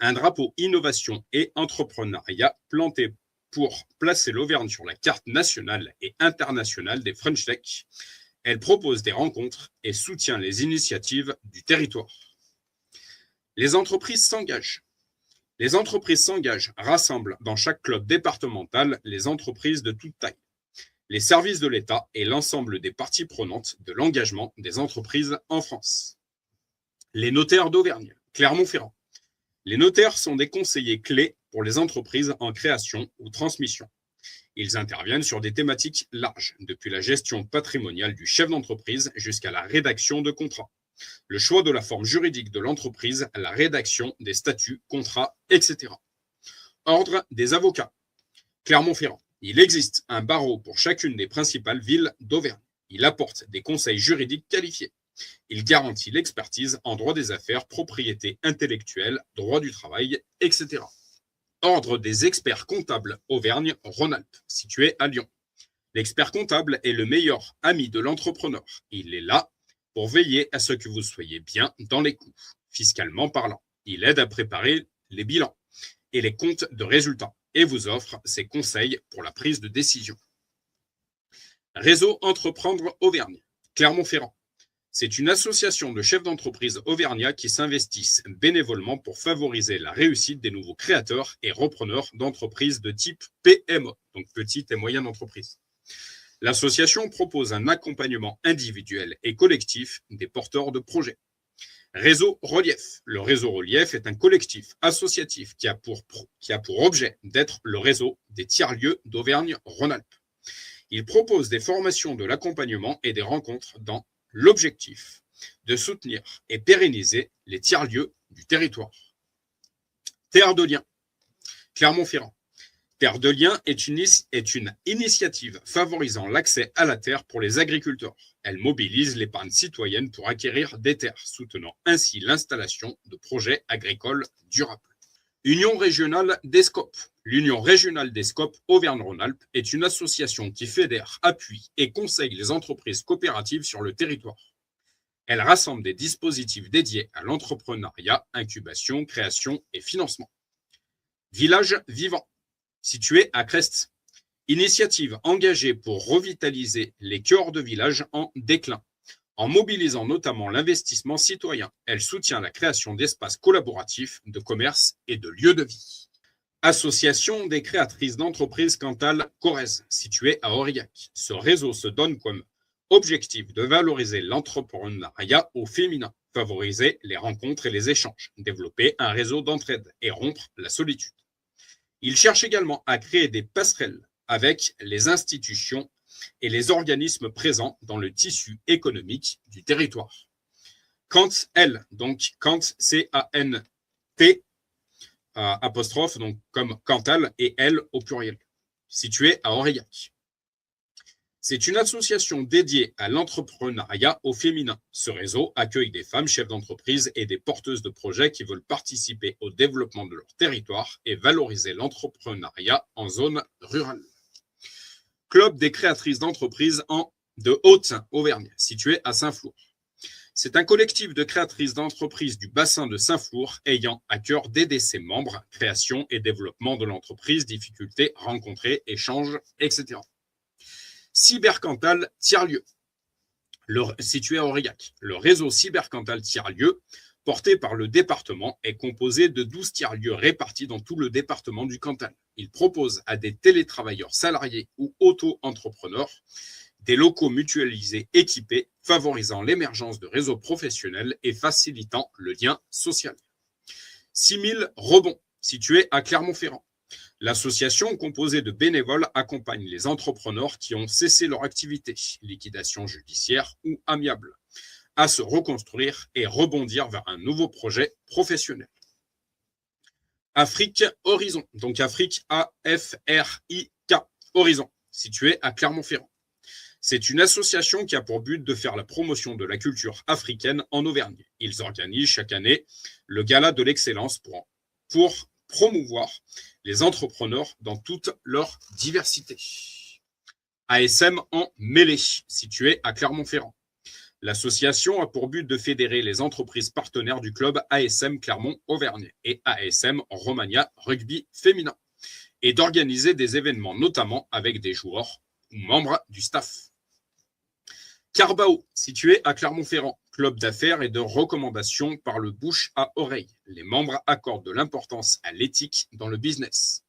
Un drapeau innovation et entrepreneuriat planté pour placer l'Auvergne sur la carte nationale et internationale des French Tech. Elle propose des rencontres et soutient les initiatives du territoire. Les entreprises s'engagent. Les entreprises s'engagent, rassemblent dans chaque club départemental les entreprises de toute taille, les services de l'État et l'ensemble des parties prenantes de l'engagement des entreprises en France. Les notaires d'Auvergne, Clermont-Ferrand. Les notaires sont des conseillers clés pour les entreprises en création ou transmission. Ils interviennent sur des thématiques larges, depuis la gestion patrimoniale du chef d'entreprise jusqu'à la rédaction de contrats, le choix de la forme juridique de l'entreprise, la rédaction des statuts, contrats, etc. Ordre des avocats. Clermont-Ferrand. Il existe un barreau pour chacune des principales villes d'Auvergne. Il apporte des conseils juridiques qualifiés. Il garantit l'expertise en droit des affaires, propriété intellectuelle, droit du travail, etc. Ordre des experts comptables Auvergne-Rhône-Alpes, situé à Lyon. L'expert comptable est le meilleur ami de l'entrepreneur. Il est là pour veiller à ce que vous soyez bien dans les coûts, fiscalement parlant. Il aide à préparer les bilans et les comptes de résultats et vous offre ses conseils pour la prise de décision. Réseau Entreprendre Auvergne, Clermont-Ferrand. C'est une association de chefs d'entreprise auvergnats qui s'investissent bénévolement pour favoriser la réussite des nouveaux créateurs et repreneurs d'entreprises de type PME, donc petites et moyennes entreprises. L'association propose un accompagnement individuel et collectif des porteurs de projets. Réseau Relief. Le réseau Relief est un collectif associatif qui a pour objet d'être le réseau des tiers-lieux d'Auvergne-Rhône-Alpes. Il propose des formations de l'accompagnement et des rencontres dans l'objectif de soutenir et pérenniser les tiers-lieux du territoire. Terre de Liens. Clermont-Ferrand. Terre de Liens est une initiative favorisant l'accès à la terre pour les agriculteurs. Elle mobilise l'épargne citoyenne pour acquérir des terres, soutenant ainsi l'installation de projets agricoles durables. Union régionale des SCOP. L'Union régionale des SCOP Auvergne-Rhône-Alpes est une association qui fédère, appuie et conseille les entreprises coopératives sur le territoire. Elle rassemble des dispositifs dédiés à l'entrepreneuriat, incubation, création et financement. Village vivant. Situé à Crest. Initiative engagée pour revitaliser les cœurs de villages en déclin. En mobilisant notamment l'investissement citoyen, elle soutient la création d'espaces collaboratifs, de commerce et de lieux de vie. Association des créatrices d'entreprises Cantal Corrèze, située à Aurillac. Ce réseau se donne comme objectif de valoriser l'entrepreneuriat au féminin, favoriser les rencontres et les échanges, développer un réseau d'entraide et rompre la solitude. Il cherche également à créer des passerelles avec les institutions et les organismes présents dans le tissu économique du territoire. Kant-L, donc Kant, C-A-N-T, apostrophe, donc comme Cantal et L au pluriel, situé à Aurillac. C'est une association dédiée à l'entrepreneuriat au féminin. Ce réseau accueille des femmes chefs d'entreprise et des porteuses de projets qui veulent participer au développement de leur territoire et valoriser l'entrepreneuriat en zone rurale. Club des créatrices d'entreprises de Haute-Auvergne, situé à Saint-Flour. C'est un collectif de créatrices d'entreprises du bassin de Saint-Flour ayant à cœur d'aider ses membres, création et développement de l'entreprise, difficultés rencontrées, échanges, etc. Cybercantal Tiers-Lieux, situé à Aurillac. Le réseau Cybercantal Tiers-Lieux, porté par le département, est composé de 12 tiers-lieux répartis dans tout le département du Cantal. Il propose à des télétravailleurs salariés ou auto-entrepreneurs des locaux mutualisés équipés, favorisant l'émergence de réseaux professionnels et facilitant le lien social. 6000 Rebonds, situé à Clermont-Ferrand. L'association, composée de bénévoles, accompagne les entrepreneurs qui ont cessé leur activité, liquidation judiciaire ou amiable, à se reconstruire et rebondir vers un nouveau projet professionnel. Afrique Horizon, donc Afrique A-F-R-I-K, Horizon, situé à Clermont-Ferrand. C'est une association qui a pour but de faire la promotion de la culture africaine en Auvergne. Ils organisent chaque année le Gala de l'excellence pour promouvoir les entrepreneurs dans toute leur diversité. ASM en Mêlée, situé à Clermont-Ferrand. L'association a pour but de fédérer les entreprises partenaires du club ASM Clermont-Auvergne et ASM Romagna Rugby Féminin et d'organiser des événements notamment avec des joueurs ou membres du staff. Carbao, situé à Clermont-Ferrand, club d'affaires et de recommandations par le bouche à oreille. Les membres accordent de l'importance à l'éthique dans le business.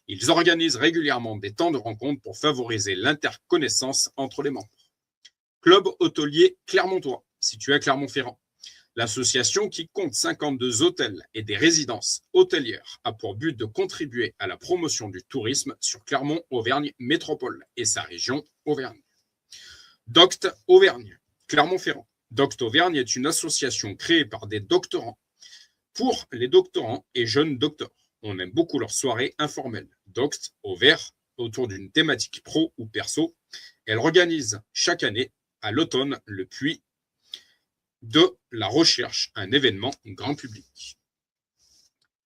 Ils organisent régulièrement des temps de rencontre pour favoriser l'interconnaissance entre les membres. Club hôtelier clermontois, situé à Clermont-Ferrand. L'association, qui compte 52 hôtels et des résidences hôtelières, a pour but de contribuer à la promotion du tourisme sur Clermont-Auvergne Métropole et sa région Auvergne. Docte Auvergne, Clermont-Ferrand. Docte Auvergne est une association créée par des doctorants pour les doctorants et jeunes docteurs. On aime beaucoup leurs soirées informelles. Docte Auvergne, autour d'une thématique pro ou perso. Elle organise chaque année, à l'automne, le Puy de la Recherche, un événement grand public.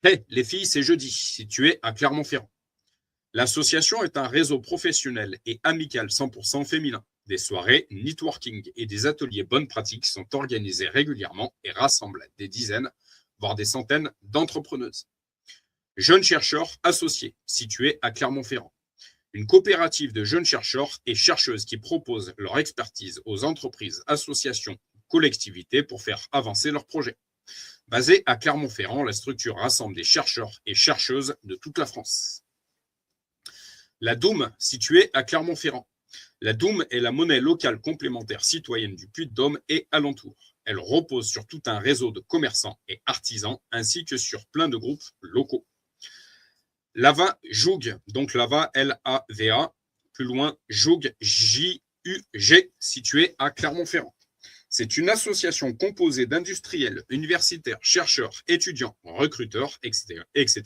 Hey, les filles, c'est jeudi, situé à Clermont-Ferrand. L'association est un réseau professionnel et amical 100% féminin. Des soirées, networking et des ateliers bonnes pratiques sont organisés régulièrement et rassemblent des dizaines, voire des centaines d'entrepreneuses. Jeunes chercheurs associés, situés à Clermont-Ferrand. Une coopérative de jeunes chercheurs et chercheuses qui proposent leur expertise aux entreprises, associations, collectivités pour faire avancer leurs projets. Basée à Clermont-Ferrand, la structure rassemble des chercheurs et chercheuses de toute la France. La Doum, située à Clermont-Ferrand. La Doum est la monnaie locale complémentaire citoyenne du Puy-de-Dôme et alentour. Elle repose sur tout un réseau de commerçants et artisans, ainsi que sur plein de groupes locaux. Lava Joug, donc Lava, L-A-V-A, plus loin Joug, J-U-G, située à Clermont-Ferrand. C'est une association composée d'industriels, universitaires, chercheurs, étudiants, recruteurs, etc.,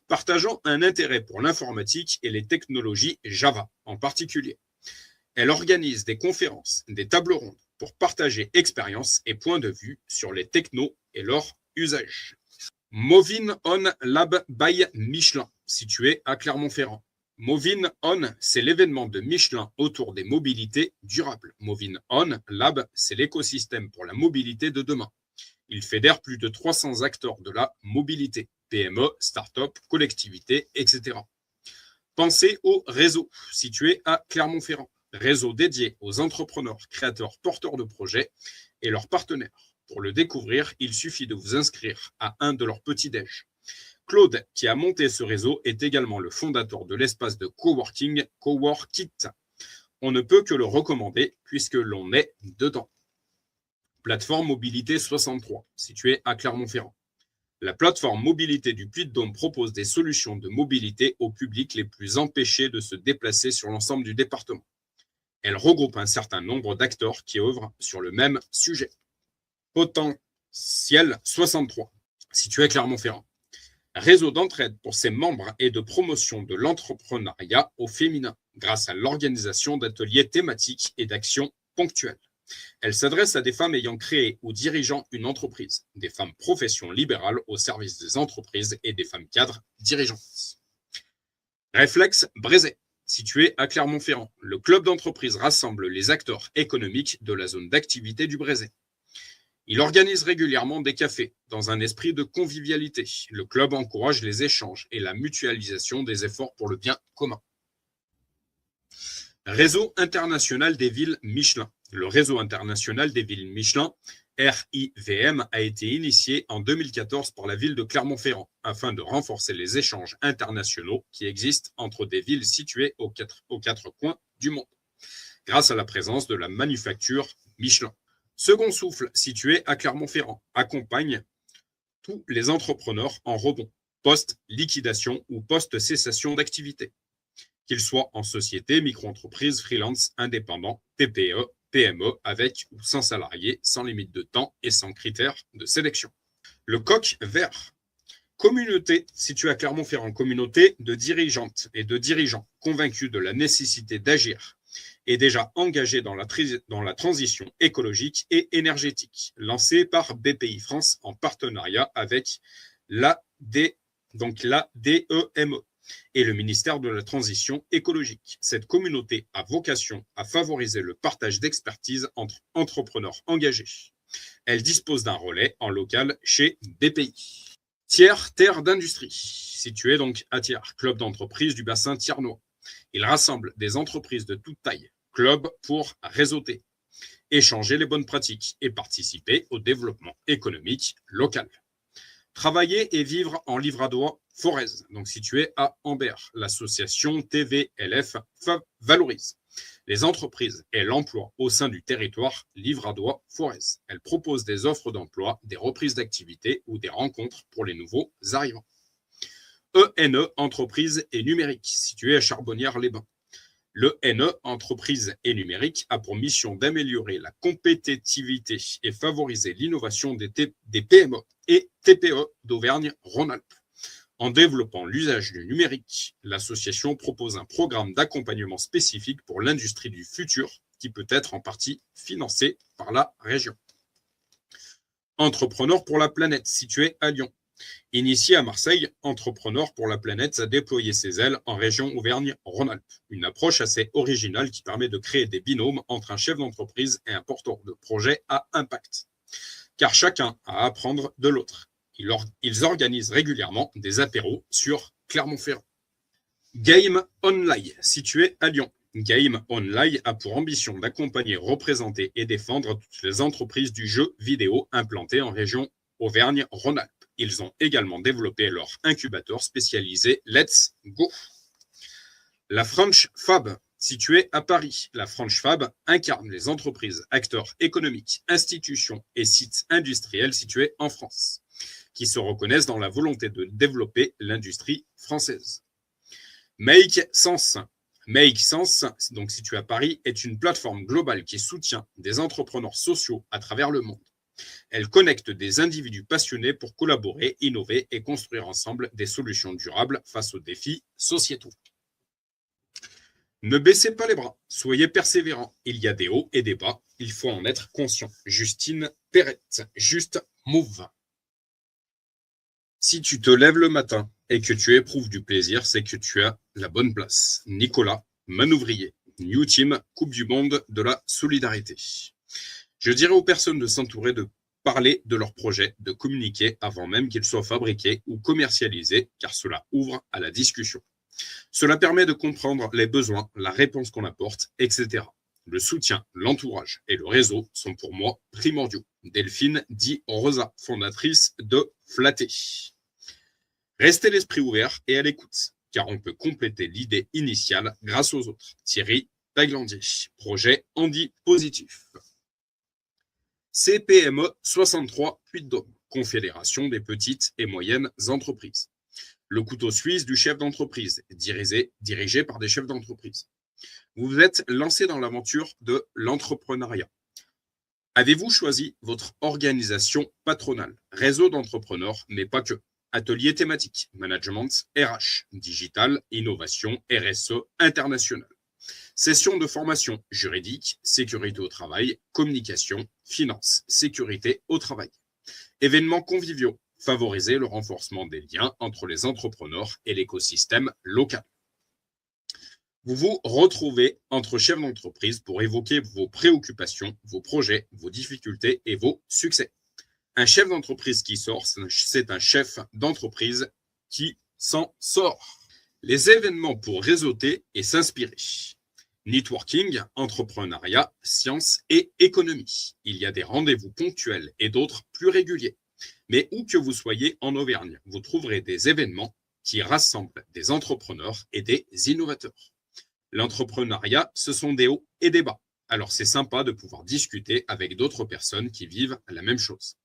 partageant un intérêt pour l'informatique et les technologies Java en particulier. Elle organise des conférences, des tables rondes pour partager expériences et points de vue sur les technos et leur usage. Movin On Lab by Michelin, situé à Clermont-Ferrand. Movin On, c'est l'événement de Michelin autour des mobilités durables. Movin On Lab, c'est l'écosystème pour la mobilité de demain. Il fédère plus de 300 acteurs de la mobilité, PME, start-up, collectivités, etc. Pensez au réseau, situé à Clermont-Ferrand. Réseau dédié aux entrepreneurs, créateurs, porteurs de projets et leurs partenaires. Pour le découvrir, il suffit de vous inscrire à un de leurs petits-déj. Claude, qui a monté ce réseau, est également le fondateur de l'espace de coworking Coworkit. On ne peut que le recommander puisque l'on est dedans. Plateforme Mobilité 63, située à Clermont-Ferrand. La plateforme Mobilité du Puy-de-Dôme propose des solutions de mobilité aux publics les plus empêchés de se déplacer sur l'ensemble du département. Elle regroupe un certain nombre d'acteurs qui œuvrent sur le même sujet. Potentiel 63, situé à Clermont-Ferrand. Réseau d'entraide pour ses membres et de promotion de l'entrepreneuriat au féminin, grâce à l'organisation d'ateliers thématiques et d'actions ponctuelles. Elle s'adresse à des femmes ayant créé ou dirigeant une entreprise, des femmes professions libérales au service des entreprises et des femmes cadres dirigeantes. Réflexe Brézet, situé à Clermont-Ferrand. Le club d'entreprise rassemble les acteurs économiques de la zone d'activité du Brézet. Il organise régulièrement des cafés dans un esprit de convivialité. Le club encourage les échanges et la mutualisation des efforts pour le bien commun. Réseau international des villes Michelin. Le réseau international des villes Michelin, RIVM, a été initié en 2014 par la ville de Clermont-Ferrand afin de renforcer les échanges internationaux qui existent entre des villes situées aux quatre coins du monde, grâce à la présence de la manufacture Michelin. Second Souffle, situé à Clermont-Ferrand, accompagne tous les entrepreneurs en rebond, post-liquidation ou post-cessation d'activité, qu'ils soient en société, micro-entreprise, freelance, indépendant, TPE, PME, avec ou sans salariés, sans limite de temps et sans critères de sélection. Le Coq Vert, communauté située à Clermont-Ferrand, communauté de dirigeantes et de dirigeants convaincus de la nécessité d'agir et déjà engagés dans la transition écologique et énergétique, lancée par BPI France en partenariat avec l'ADEME et le ministère de la Transition écologique. Cette communauté a vocation à favoriser le partage d'expertise entre entrepreneurs engagés. Elle dispose d'un relais en local chez BPI. Thiers Terre d'Industrie, situé donc à Thiers, club d'entreprise du bassin thiernois. Il rassemble des entreprises de toute taille, club pour réseauter, échanger les bonnes pratiques et participer au développement économique local. Travailler et vivre en Livradois Forez, donc situé à Ambert. L'association TVLF valorise les entreprises et l'emploi au sein du territoire Livradois Forez. Elle propose des offres d'emploi, des reprises d'activité ou des rencontres pour les nouveaux arrivants. ENE Entreprise et Numérique, situé à Charbonnières-les-Bains. Le NE Entreprise et Numérique a pour mission d'améliorer la compétitivité et favoriser l'innovation des PME et TPE d'Auvergne-Rhône-Alpes. En développant l'usage du numérique, l'association propose un programme d'accompagnement spécifique pour l'industrie du futur qui peut être en partie financé par la région. Entrepreneurs pour la planète, situé à Lyon. Initié à Marseille, Entrepreneurs pour la planète a déployé ses ailes en région Auvergne-Rhône-Alpes. Une approche assez originale qui permet de créer des binômes entre un chef d'entreprise et un porteur de projet à impact. Car chacun a à apprendre de l'autre. Ils organisent régulièrement des apéros sur Clermont-Ferrand. Game Online, situé à Lyon. Game Online a pour ambition d'accompagner, représenter et défendre toutes les entreprises du jeu vidéo implantées en région Auvergne-Rhône-Alpes. Ils ont également développé leur incubateur spécialisé Let's Go. La French Fab, située à Paris. La French Fab incarne les entreprises, acteurs économiques, institutions et sites industriels situés en France, qui se reconnaissent dans la volonté de développer l'industrie française. Make Sense. Make Sense, donc situé à Paris, est une plateforme globale qui soutient des entrepreneurs sociaux à travers le monde. Elle connecte des individus passionnés pour collaborer, innover et construire ensemble des solutions durables face aux défis sociétaux. Ne baissez pas les bras, soyez persévérants. Il y a des hauts et des bas, il faut en être conscient. Justine Perrette, Just Move. Si tu te lèves le matin et que tu éprouves du plaisir, c'est que tu as la bonne place. Nicolas Manouvrier, New Team, Coupe du Monde de la Solidarité. Je dirais aux personnes de s'entourer, de parler de leurs projets, de communiquer avant même qu'ils soient fabriqués ou commercialisés, car cela ouvre à la discussion. Cela permet de comprendre les besoins, la réponse qu'on apporte, etc. Le soutien, l'entourage et le réseau sont pour moi primordiaux. Delphine Di Rosa, fondatrice de Flatté. Restez l'esprit ouvert et à l'écoute, car on peut compléter l'idée initiale grâce aux autres. Thierry Taglandier, projet Andy Positif. CPME 63 Puy-de-Dôme, Confédération des petites et moyennes entreprises. Le couteau suisse du chef d'entreprise, dirigé par des chefs d'entreprise. Vous vous êtes lancé dans l'aventure de l'entrepreneuriat. Avez-vous choisi votre organisation patronale, réseau d'entrepreneurs, mais pas que? Ateliers thématiques, management, RH, digital, innovation, RSE, international. Sessions de formation juridique, sécurité au travail, communication, finance, sécurité au travail. Événements conviviaux, favoriser le renforcement des liens entre les entrepreneurs et l'écosystème local. Vous vous retrouvez entre chefs d'entreprise pour évoquer vos préoccupations, vos projets, vos difficultés et vos succès. Un chef d'entreprise qui sort, c'est un chef d'entreprise qui s'en sort. Les événements pour réseauter et s'inspirer. Networking, entrepreneuriat, sciences et économie. Il y a des rendez-vous ponctuels et d'autres plus réguliers. Mais où que vous soyez en Auvergne, vous trouverez des événements qui rassemblent des entrepreneurs et des innovateurs. L'entrepreneuriat, ce sont des hauts et des bas. Alors c'est sympa de pouvoir discuter avec d'autres personnes qui vivent la même chose.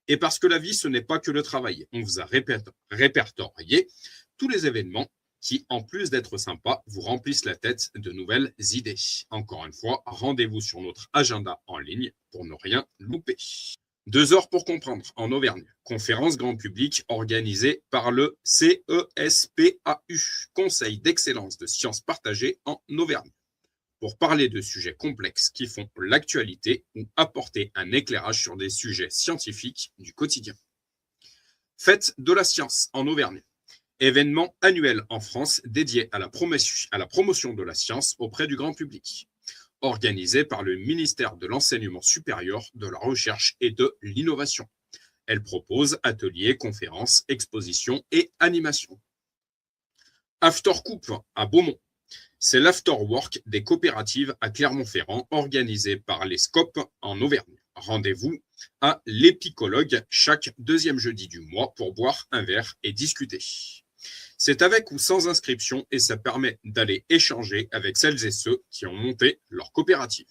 Et parce que la vie, ce n'est pas que le travail. On vous a répertorié tous les événements qui, en plus d'être sympas, vous remplissent la tête de nouvelles idées. Encore une fois, rendez-vous sur notre agenda en ligne pour ne rien louper. 2 heures pour comprendre en Auvergne. Conférence grand public organisée par le CESPAU, Conseil d'excellence de sciences partagées en Auvergne, pour parler de sujets complexes qui font l'actualité ou apporter un éclairage sur des sujets scientifiques du quotidien. Fête de la science en Auvergne. Événement annuel en France dédié à la promotion de la science auprès du grand public, organisé par le ministère de l'Enseignement supérieur, de la Recherche et de l'Innovation. Elle propose ateliers, conférences, expositions et animations. After Coupe à Beaumont. C'est l'afterwork des coopératives à Clermont-Ferrand, organisé par les SCOP en Auvergne. Rendez-vous à l'Épicologue chaque 2e jeudi du mois pour boire un verre et discuter. C'est avec ou sans inscription et ça permet d'aller échanger avec celles et ceux qui ont monté leur coopérative.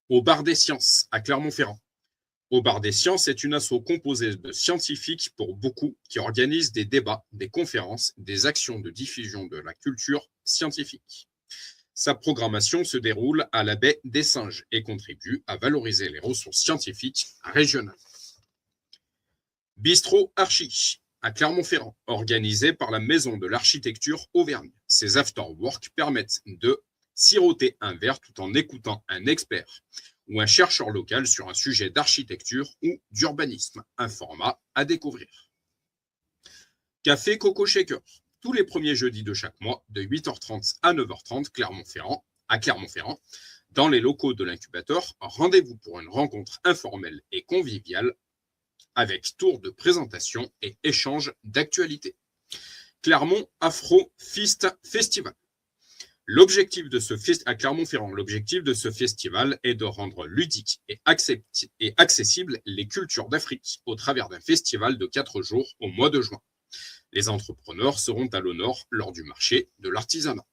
Au Bar des Sciences à Clermont-Ferrand. Au Bar des Sciences est une asso composée de scientifiques pour beaucoup qui organisent des débats, des conférences, des actions de diffusion de la culture scientifique. Sa programmation se déroule à la baie des Singes et contribue à valoriser les ressources scientifiques régionales. Bistrot Archi à Clermont-Ferrand, organisé par la Maison de l'Architecture Auvergne. Ces afterworks permettent de siroter un verre tout en écoutant un expert ou un chercheur local sur un sujet d'architecture ou d'urbanisme, un format à découvrir. Café Coco Shaker, tous les premiers jeudis de chaque mois, de 8h30 à 9h30, à Clermont-Ferrand, dans les locaux de l'incubateur. Rendez-vous pour une rencontre informelle et conviviale avec tour de présentation et échange d'actualité. Clermont Afro Fist Festival. L'objectif de ce à Clermont-Ferrand, l'objectif de ce festival est de rendre ludique et accessible les cultures d'Afrique au travers d'un festival de 4 jours au mois de juin. Les entrepreneurs seront à l'honneur lors du marché de l'artisanat.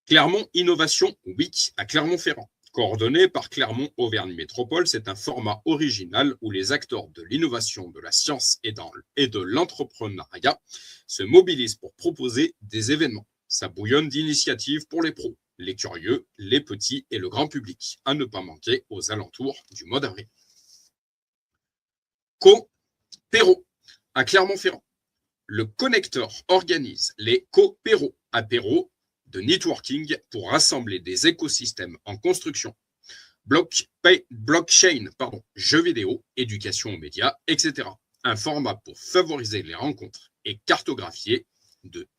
Clermont Innovation Week à Clermont-Ferrand. Coordonné par Clermont Auvergne Métropole, c'est un format original où les acteurs de l'innovation, de la science et de l'entrepreneuriat se mobilisent pour proposer des événements. Ça bouillonne d'initiatives pour les pros, les curieux, les petits et le grand public, à ne pas manquer aux alentours du mois d'avril. Co-Péro à Clermont-Ferrand. Le Connecteur organise les co-péros, apéros de networking pour rassembler des écosystèmes en construction, blockchain, jeux vidéo, éducation aux médias, etc. Un format pour favoriser les rencontres et cartographier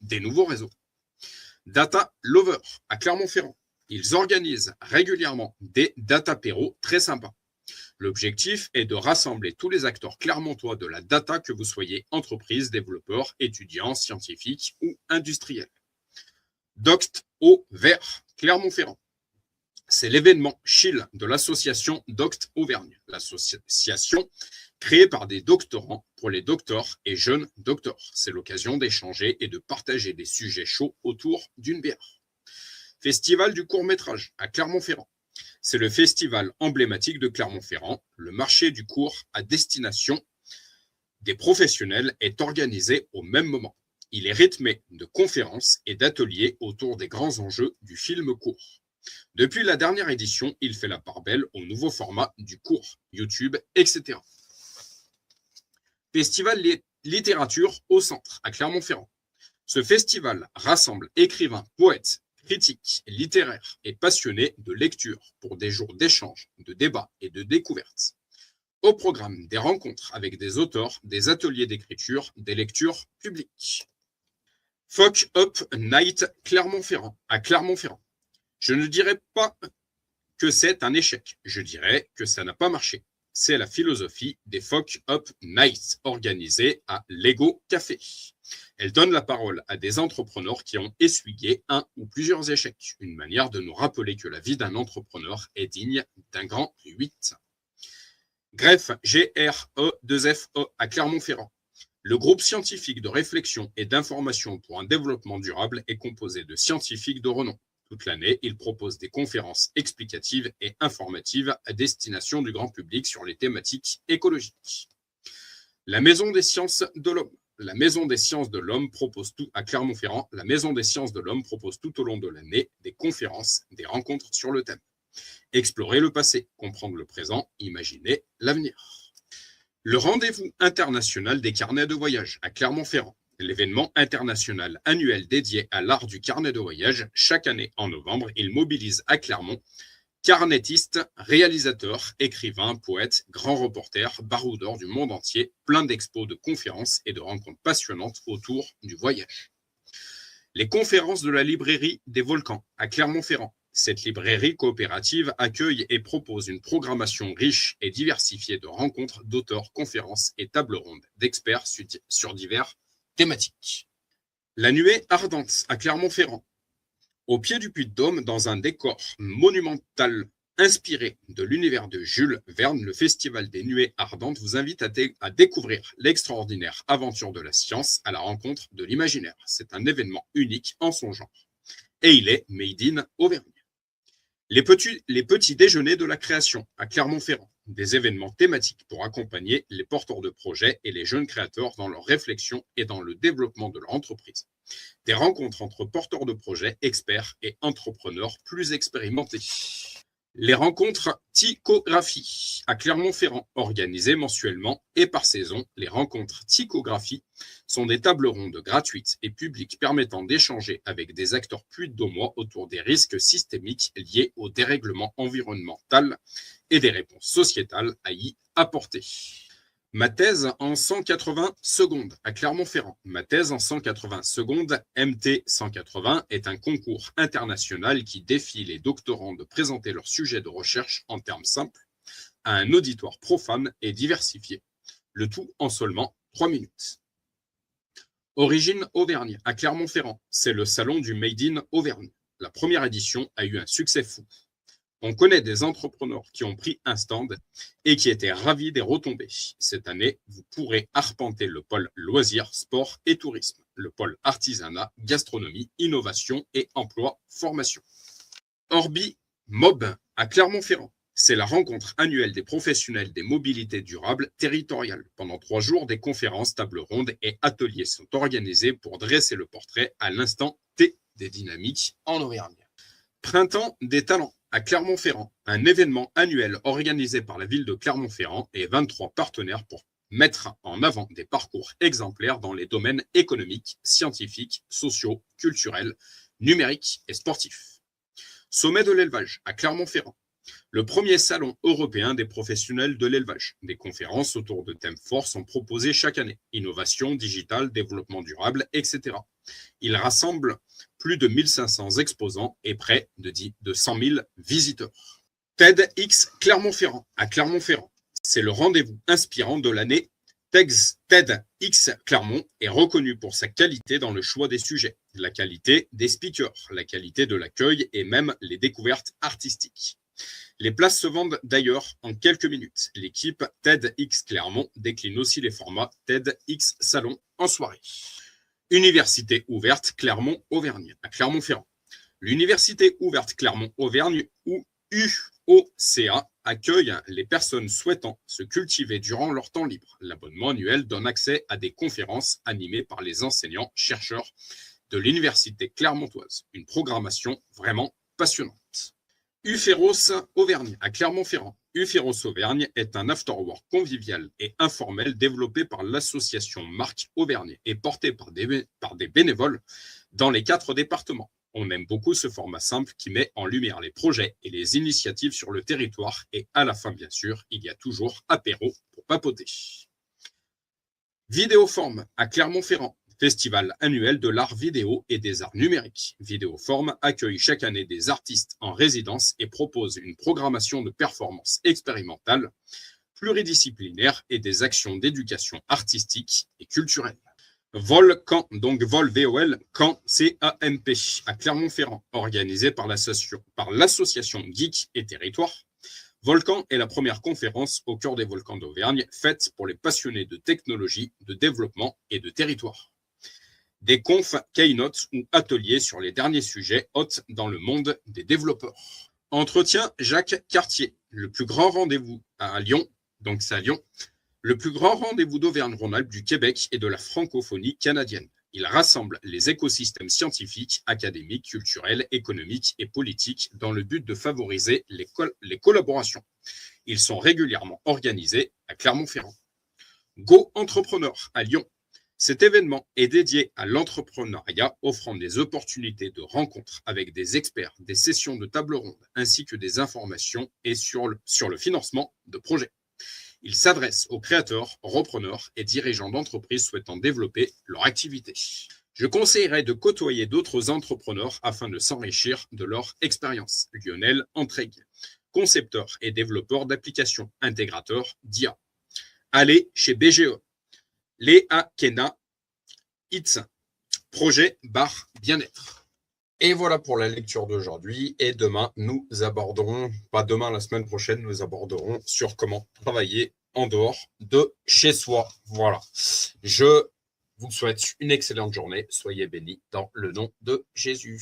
des nouveaux réseaux. Data Lover à Clermont-Ferrand. Ils organisent régulièrement des data-péros très sympas. L'objectif est de rassembler tous les acteurs clermontois de la data, que vous soyez entreprise, développeurs, étudiants, scientifiques ou industriels. Doct au Vert, Clermont-Ferrand. C'est l'événement Chill de l'association Doct Auvergne, l'association créée par des doctorants pour les docteurs et jeunes docteurs. C'est l'occasion d'échanger et de partager des sujets chauds autour d'une bière. Festival du court-métrage à Clermont-Ferrand. C'est le festival emblématique de Clermont-Ferrand. Le marché du court à destination des professionnels est organisé au même moment. Il est rythmé de conférences et d'ateliers autour des grands enjeux du film court. Depuis la dernière édition, il fait la part belle au nouveau format du court, YouTube, etc. Festival littérature au centre à Clermont-Ferrand. Ce festival rassemble écrivains, poètes, critiques, littéraires et passionnés de lecture pour des jours d'échanges, de débats et de découvertes. Au programme, des rencontres avec des auteurs, des ateliers d'écriture, des lectures publiques. Fuck Up Night Clermont-Ferrand à Clermont-Ferrand. Je ne dirais pas que c'est un échec, je dirais que ça n'a pas marché. C'est la philosophie des Fuck Up Nights organisées à Lego Café. Elle donne la parole à des entrepreneurs qui ont essuyé un ou plusieurs échecs, une manière de nous rappeler que la vie d'un entrepreneur est digne d'un grand 8. GREFE, G-R-E-2-F-E à Clermont-Ferrand. Le groupe scientifique de réflexion et d'information pour un développement durable est composé de scientifiques de renom. Toute l'année, il propose des conférences explicatives et informatives à destination du grand public sur les thématiques écologiques. La Maison des sciences de l'homme. La Maison des sciences de l'homme propose tout à Clermont-Ferrand. La Maison des sciences de l'homme propose tout au long de l'année des conférences, des rencontres sur le thème. Explorer le passé, comprendre le présent, imaginer l'avenir. Le rendez-vous international des carnets de voyage à Clermont-Ferrand. L'événement international annuel dédié à l'art du carnet de voyage. Chaque année en novembre, il mobilise à Clermont carnettistes, réalisateurs, écrivains, poètes, grands reporters, baroudeurs du monde entier, plein d'expos, de conférences et de rencontres passionnantes autour du voyage. Les conférences de la librairie des volcans à Clermont-Ferrand. Cette librairie coopérative accueille et propose une programmation riche et diversifiée de rencontres, d'auteurs, conférences et tables rondes d'experts sur divers thématiques. La nuée ardente à Clermont-Ferrand. Au pied du Puy-de-Dôme, dans un décor monumental inspiré de l'univers de Jules Verne, le Festival des Nuées Ardentes vous invite à découvrir l'extraordinaire aventure de la science à la rencontre de l'imaginaire. C'est un événement unique en son genre. Et il est made in Auvergne. Les petits déjeuners de la création à Clermont-Ferrand. Des événements thématiques pour accompagner les porteurs de projets et les jeunes créateurs dans leur réflexion et dans le développement de leur entreprise. Des rencontres entre porteurs de projets, experts et entrepreneurs plus expérimentés. Les rencontres Tychographie à Clermont-Ferrand, organisées mensuellement et par saison. Les rencontres Tychographie sont des tables rondes gratuites et publiques permettant d'échanger avec des acteurs puy-de-dômois autour des risques systémiques liés au dérèglement environnemental et des réponses sociétales à y apporter. Ma thèse en 180 secondes à Clermont-Ferrand. Ma thèse en 180 secondes, MT 180, est un concours international qui défie les doctorants de présenter leur sujet de recherche en termes simples à un auditoire profane et diversifié. Le tout en seulement 3 minutes. Origine Auvergne, à Clermont-Ferrand. C'est le salon du Made in Auvergne. La première édition a eu un succès fou. On connaît des entrepreneurs qui ont pris un stand et qui étaient ravis des retombées. Cette année, vous pourrez arpenter le pôle loisirs, sport et tourisme, le pôle artisanat, gastronomie, innovation et emploi, formation. Orbi Mob à Clermont-Ferrand. C'est la rencontre annuelle des professionnels des mobilités durables territoriales. Pendant 3 jours, des conférences, tables rondes et ateliers sont organisés pour dresser le portrait à l'instant T des dynamiques en Auvergne. Printemps des talents à Clermont-Ferrand, un événement annuel organisé par la ville de Clermont-Ferrand et 23 partenaires pour mettre en avant des parcours exemplaires dans les domaines économiques, scientifiques, sociaux, culturels, numériques et sportifs. Sommet de l'élevage à Clermont-Ferrand. Le premier salon européen des professionnels de l'élevage. Des conférences autour de thèmes forts sont proposées chaque année. Innovation, digital, développement durable, etc. Il rassemble plus de 1500 exposants et près de 100 000 visiteurs. TEDx Clermont-Ferrand à Clermont-Ferrand. C'est le rendez-vous inspirant de l'année. TEDx Clermont est reconnu pour sa qualité dans le choix des sujets, la qualité des speakers, la qualité de l'accueil et même les découvertes artistiques. Les places se vendent d'ailleurs en quelques minutes. L'équipe TEDx Clermont décline aussi les formats TEDx Salon en soirée. Université ouverte Clermont-Auvergne à Clermont-Ferrand. L'Université ouverte Clermont-Auvergne, ou UOCA, accueille les personnes souhaitant se cultiver durant leur temps libre. L'abonnement annuel donne accès à des conférences animées par les enseignants-chercheurs de l'Université clermontoise. Une programmation vraiment passionnante. Uferos Auvergne à Clermont-Ferrand. Uferos Auvergne est un afterwork convivial et informel développé par l'association Marc Auvergne et porté par des bénévoles dans les 4 départements. On aime beaucoup ce format simple qui met en lumière les projets et les initiatives sur le territoire et à la fin, bien sûr, il y a toujours apéro pour papoter. Vidéoforme à Clermont-Ferrand. Festival annuel de l'art vidéo et des arts numériques. Vidéoforme accueille chaque année des artistes en résidence et propose une programmation de performances expérimentales, pluridisciplinaires et des actions d'éducation artistique et culturelle. Volcan, donc Vol VOL, Camp CAMP à Clermont-Ferrand, organisé par l'association Geek et Territoire. Volcan est la première conférence au cœur des volcans d'Auvergne, faite pour les passionnés de technologie, de développement et de territoire. Des confs, keynotes ou ateliers sur les derniers sujets hot dans le monde des développeurs. Entretien Jacques Cartier, le plus grand rendez-vous à Lyon, donc c'est à Lyon, le plus grand rendez-vous d'Auvergne-Rhône-Alpes, du Québec et de la francophonie canadienne. Il rassemble les écosystèmes scientifiques, académiques, culturels, économiques et politiques dans le but de favoriser les collaborations. Ils sont régulièrement organisés à Clermont-Ferrand. Go Entrepreneur à Lyon. Cet événement est dédié à l'entrepreneuriat, offrant des opportunités de rencontres avec des experts, des sessions de table ronde, ainsi que des informations et sur le financement de projets. Il s'adresse aux créateurs, repreneurs et dirigeants d'entreprises souhaitant développer leur activité. Je conseillerais de côtoyer d'autres entrepreneurs afin de s'enrichir de leur expérience. Lionel Entregue, concepteur et développeur d'applications, intégrateur d'IA. Allez chez BGE. Léa Kena, It's, projet bar bien-être. Et voilà pour la lecture d'aujourd'hui. Et demain, nous aborderons, pas demain, la semaine prochaine, nous aborderons sur comment travailler en dehors de chez soi. Voilà. Je vous souhaite une excellente journée. Soyez bénis dans le nom de Jésus.